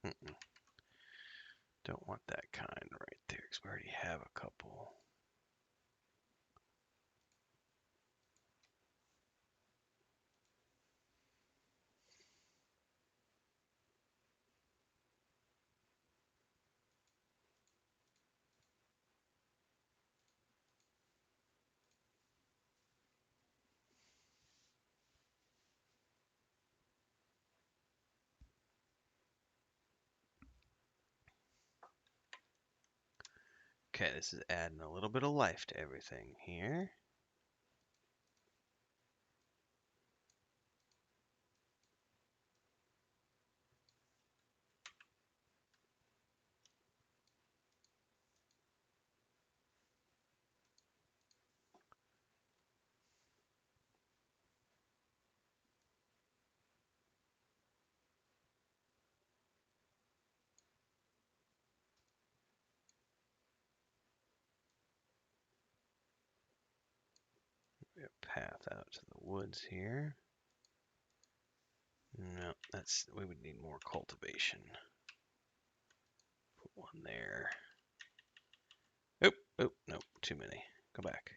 Mm-mm. Don't want that kind right there because we already have a couple. Okay, this is adding a little bit of life to everything here. We have a path out to the woods here. No, we would need more cultivation. Put one there. Oh, no, too many. Go back.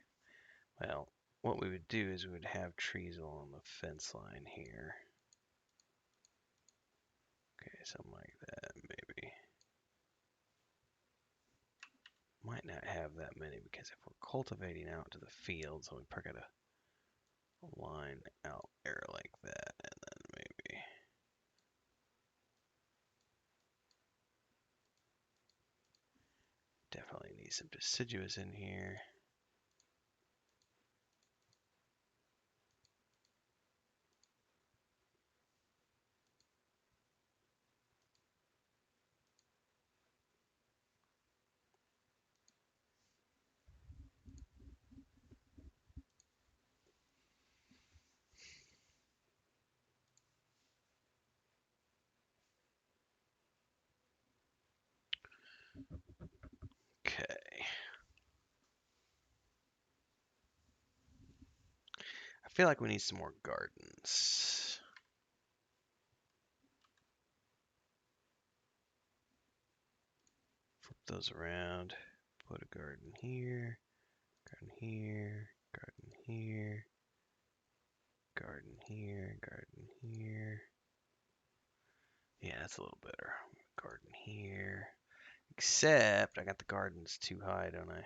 Well, what we would do is we would have trees along the fence line here. Okay, something like that, maybe. Might not have that many because if we're cultivating out to the fields, we probably got a line out there like that, and then maybe. Definitely need some deciduous in here. Okay. I feel like we need some more gardens. Flip those around. Put a garden here, garden here, garden here, garden here, garden here. Yeah, that's a little better. Garden here. Except I got the gardens too high, don't I?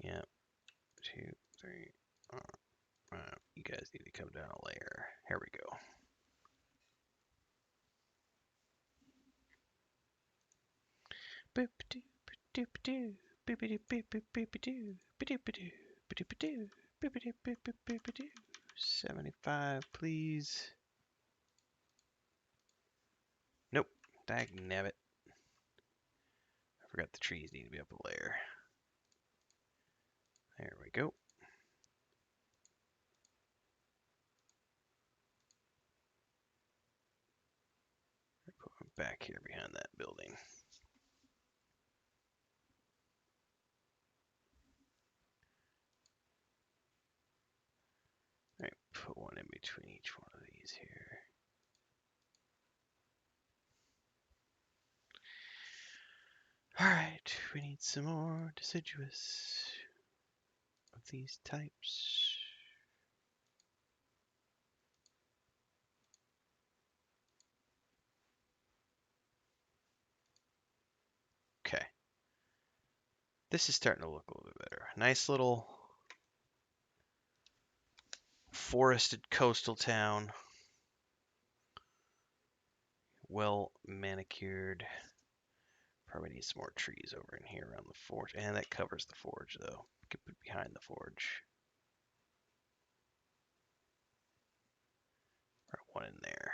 Yep. 2, 3. You guys need to come down a layer. Here we go. Boop doo boop doo boop boop boop boop doo boop doo boop doo boop boop doo. 75, please. Nope. Dagnabbit. I forgot the trees need to be up a layer. There we go. Put one back here behind that building. Alright, put one in between each one of these here. Alright, we need some more deciduous of these types. Okay. This is starting to look a little bit better. Nice little forested coastal town. Well manicured. Probably need some more trees over in here around the forge. And that covers the forge, though. Could put behind the forge. Or one in there.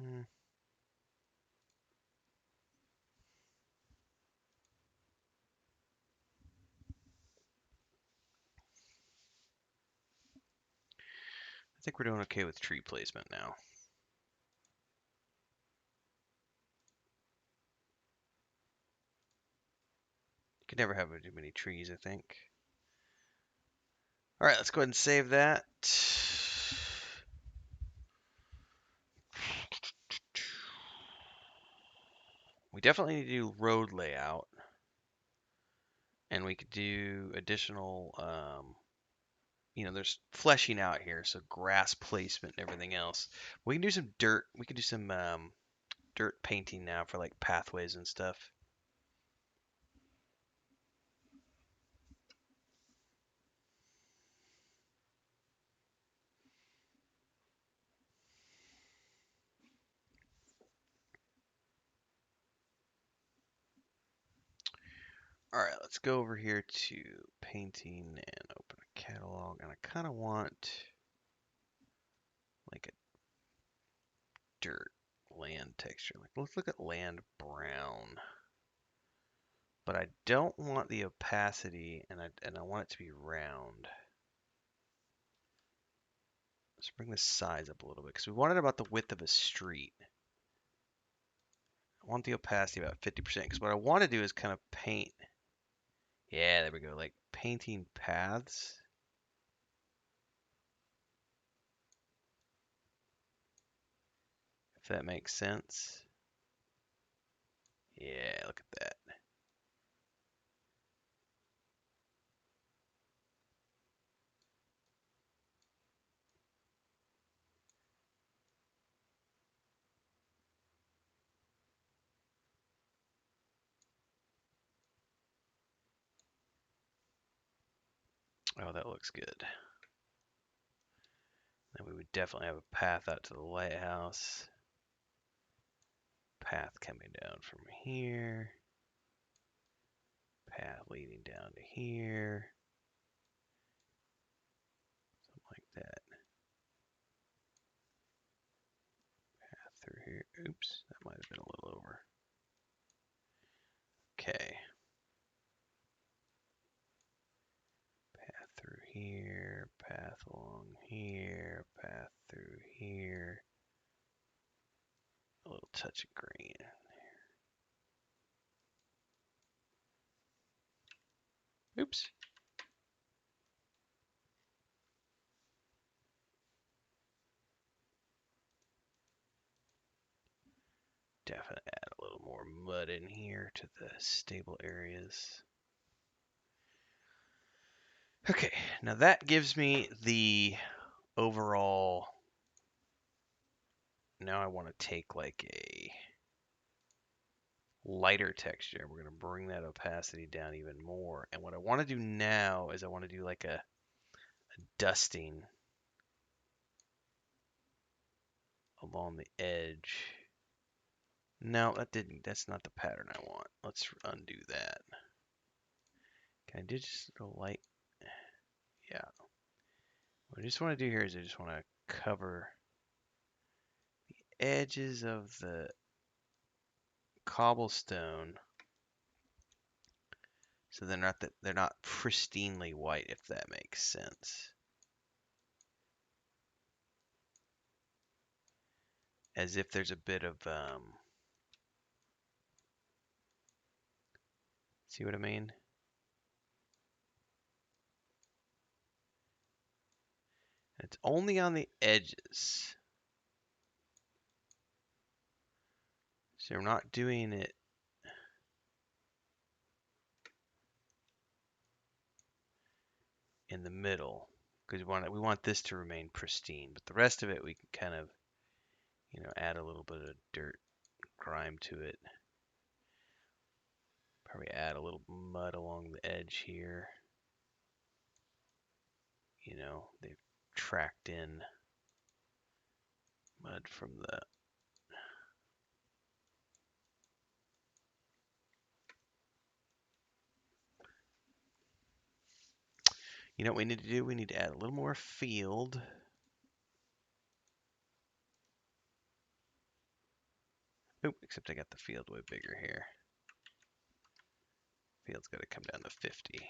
Mm. I think we're doing okay with tree placement now. You can never have too many trees, I think. All right, let's go ahead and save that. We definitely need to do road layout. And we could do additional, there's fleshing out here, so grass placement and everything else. We can do some dirt. We can do some dirt painting now for like pathways and stuff. All right, let's go over here to painting and open a catalog. And I kind of want like a dirt land texture. Like, let's look at land brown. But I don't want the opacity, and I want it to be round. Let's bring the size up a little bit because we want it about the width of a street. I want the opacity about 50% because what I want to do is kind of paint. Yeah, there we go. Like painting paths. If that makes sense. Yeah, look at that. Oh, that looks good. Then we would definitely have a path out to the lighthouse. Path coming down from here. Path leading down to here. Something like that. Path through here. Oops, that might have been a little over. Okay. Path through here. Path along here. Path through here. A little touch of green. Oops. Definitely add a little more mud in here to the stable areas. Okay, now that gives me the overall. Now I want to take like a lighter texture. We're going to bring that opacity down even more. And what I want to do now is I want to do like a dusting along the edge. No, that's not the pattern I want. Let's undo that. Can I do just a light? Yeah. What I just want to do here is I just want to cover the edges of the cobblestone so they're not pristinely white, if that makes sense. As if there's a bit of see what I mean? It's only on the edges. So we're not doing it in the middle because we want this to remain pristine, but the rest of it we can kind of, add a little bit of dirt grime to it. Probably add a little mud along the edge here. They've tracked in mud from the You know what we need to do? We need to add a little more field. Oop, except I got the field way bigger here. Field's got to come down to 50.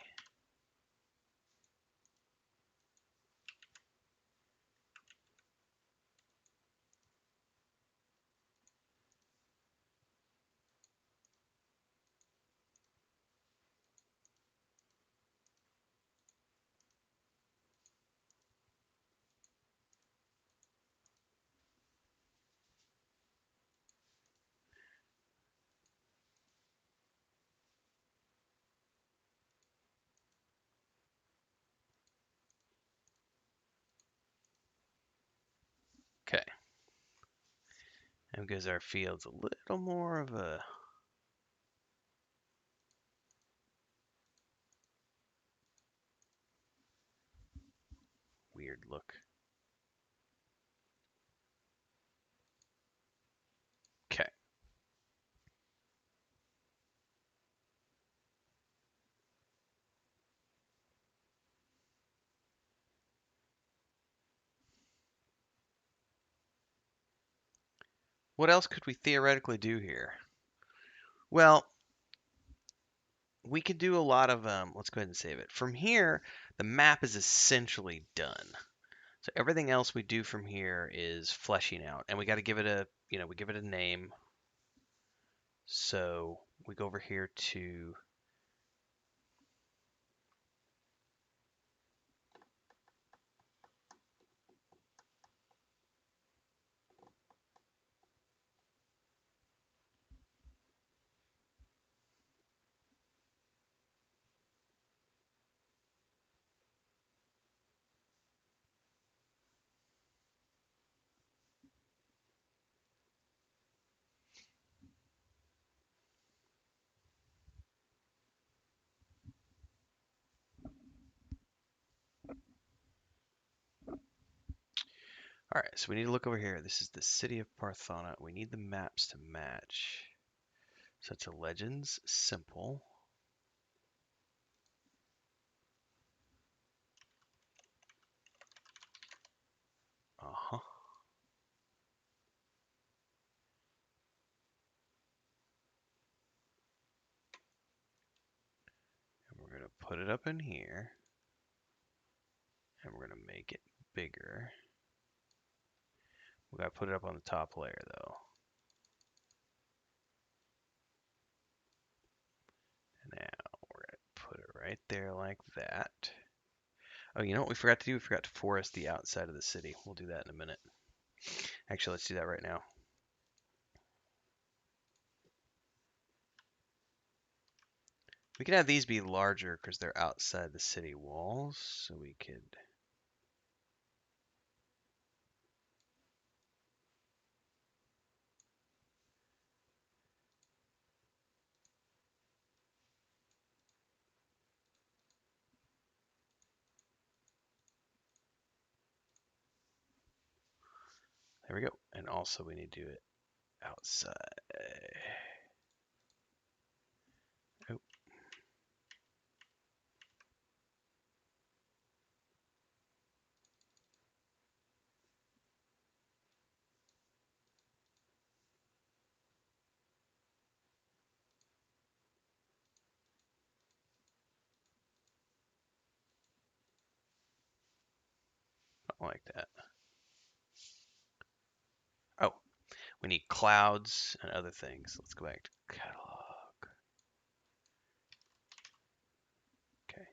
Okay. And because our field's a little more of a weird look. Okay. What else could we theoretically do here? Well, we could do a lot of, let's go ahead and save it. From here, the map is essentially done. So everything else we do from here is fleshing out, and we got to give it we give it a name. So we go over here to All right, so we need to look over here. This is the city of Parthana. We need the maps to match. So it's a legends, simple. Uh-huh. And we're going to put it up in here. And we're going to make it bigger. We got to put it up on the top layer, though. And now we're going to put it right there like that. Oh, you know what we forgot to do? We forgot to forest the outside of the city. We'll do that in a minute. Actually, let's do that right now. We can have these be larger because they're outside the city walls. So we could... There we go. And also we need to do it outside. Oh. Something like that. Oh, we need clouds and other things. Let's go back to catalog. Okay.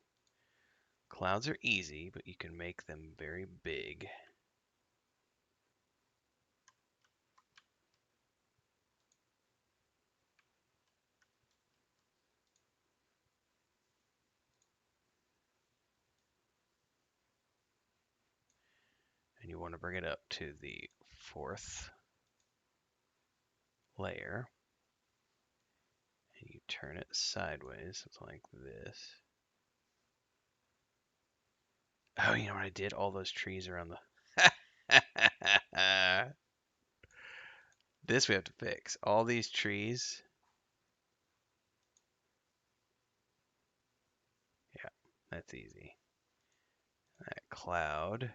Clouds are easy, but you can make them very big. And you want to bring it up to the 4th layer. And you turn it sideways, something like this. Oh, you know what I did? All those trees around the... This we have to fix. All these trees. Yeah, that's easy. That cloud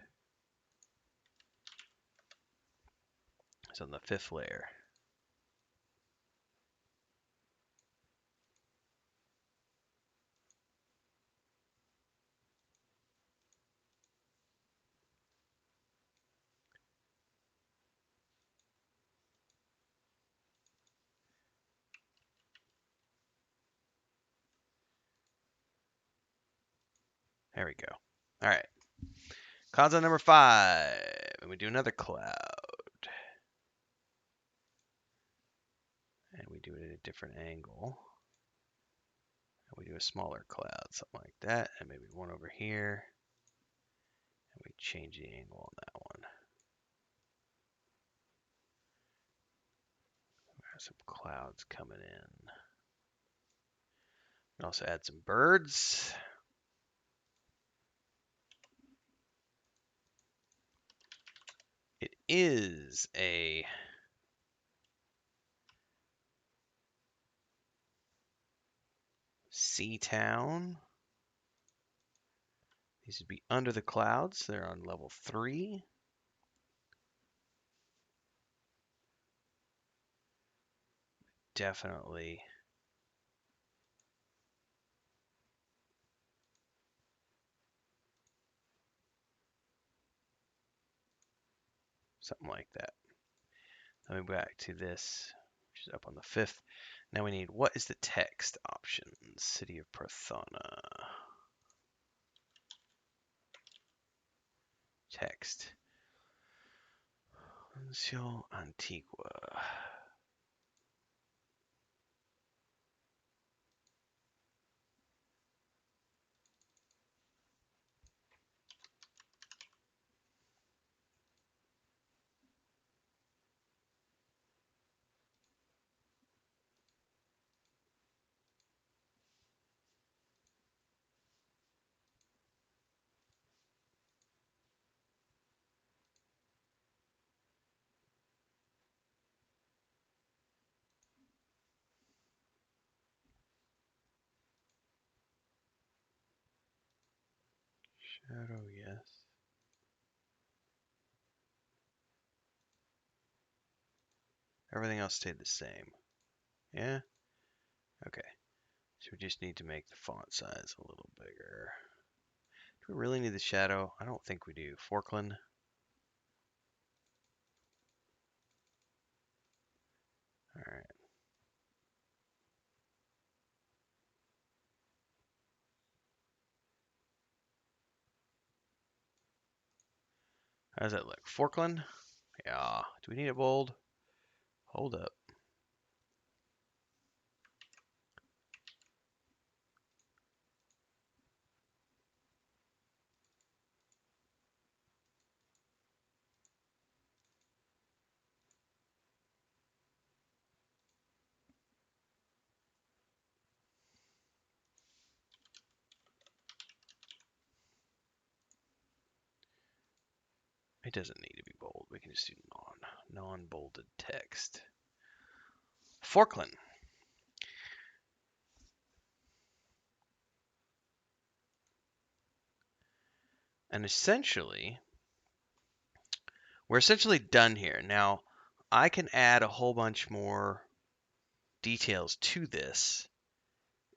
is on the 5th layer. There we go. All right. Clouds on number 5. And we do another cloud. And we do it at a different angle. And we do a smaller cloud, something like that. And maybe one over here. And we change the angle on that one. There's some clouds coming in. We can also add some birds. It is a sea town. These would be under the clouds. They're on level 3. Definitely something like that. Let me go back to this, which is up on the 5th. Now we need, what is the text options? City of Prothona. Text. Ancio Antigua. Shadow, yes. Everything else stayed the same. Yeah? Okay. So we just need to make the font size a little bigger. Do we really need the shadow? I don't think we do. Forklan. All right. How does that look? Forklan? Yeah. Do we need it bold? Hold up. It doesn't need to be bold. We can just do non-bolded text. Forklan. And essentially, we're essentially done here. Now, I can add a whole bunch more details to this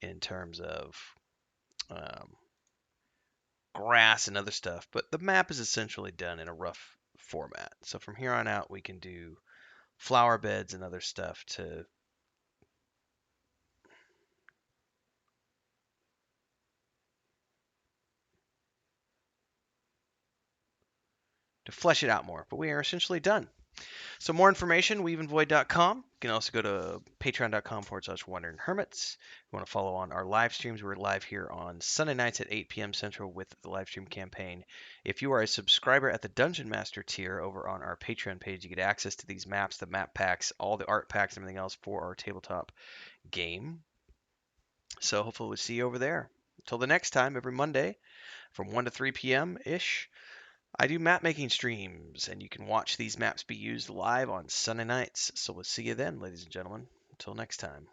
in terms of grass and other stuff, but the map is essentially done in a rough format. So from here on out, we can do flower beds and other stuff to flesh it out more. But we are essentially done. So more information, weaveandvoid.com. You can also go to patreon.com/wandering hermits. If you want to follow on our live streams, we're live here on Sunday nights at 8 p.m. Central with the live stream campaign. If you are a subscriber at the Dungeon Master tier over on our Patreon page, you get access to these maps, the map packs, all the art packs, and everything else for our tabletop game. So hopefully we'll see you over there. Until the next time, every Monday from 1 to 3 p.m. ish, I do map making streams, and you can watch these maps be used live on Sunday nights. So we'll see you then, ladies and gentlemen. Until next time.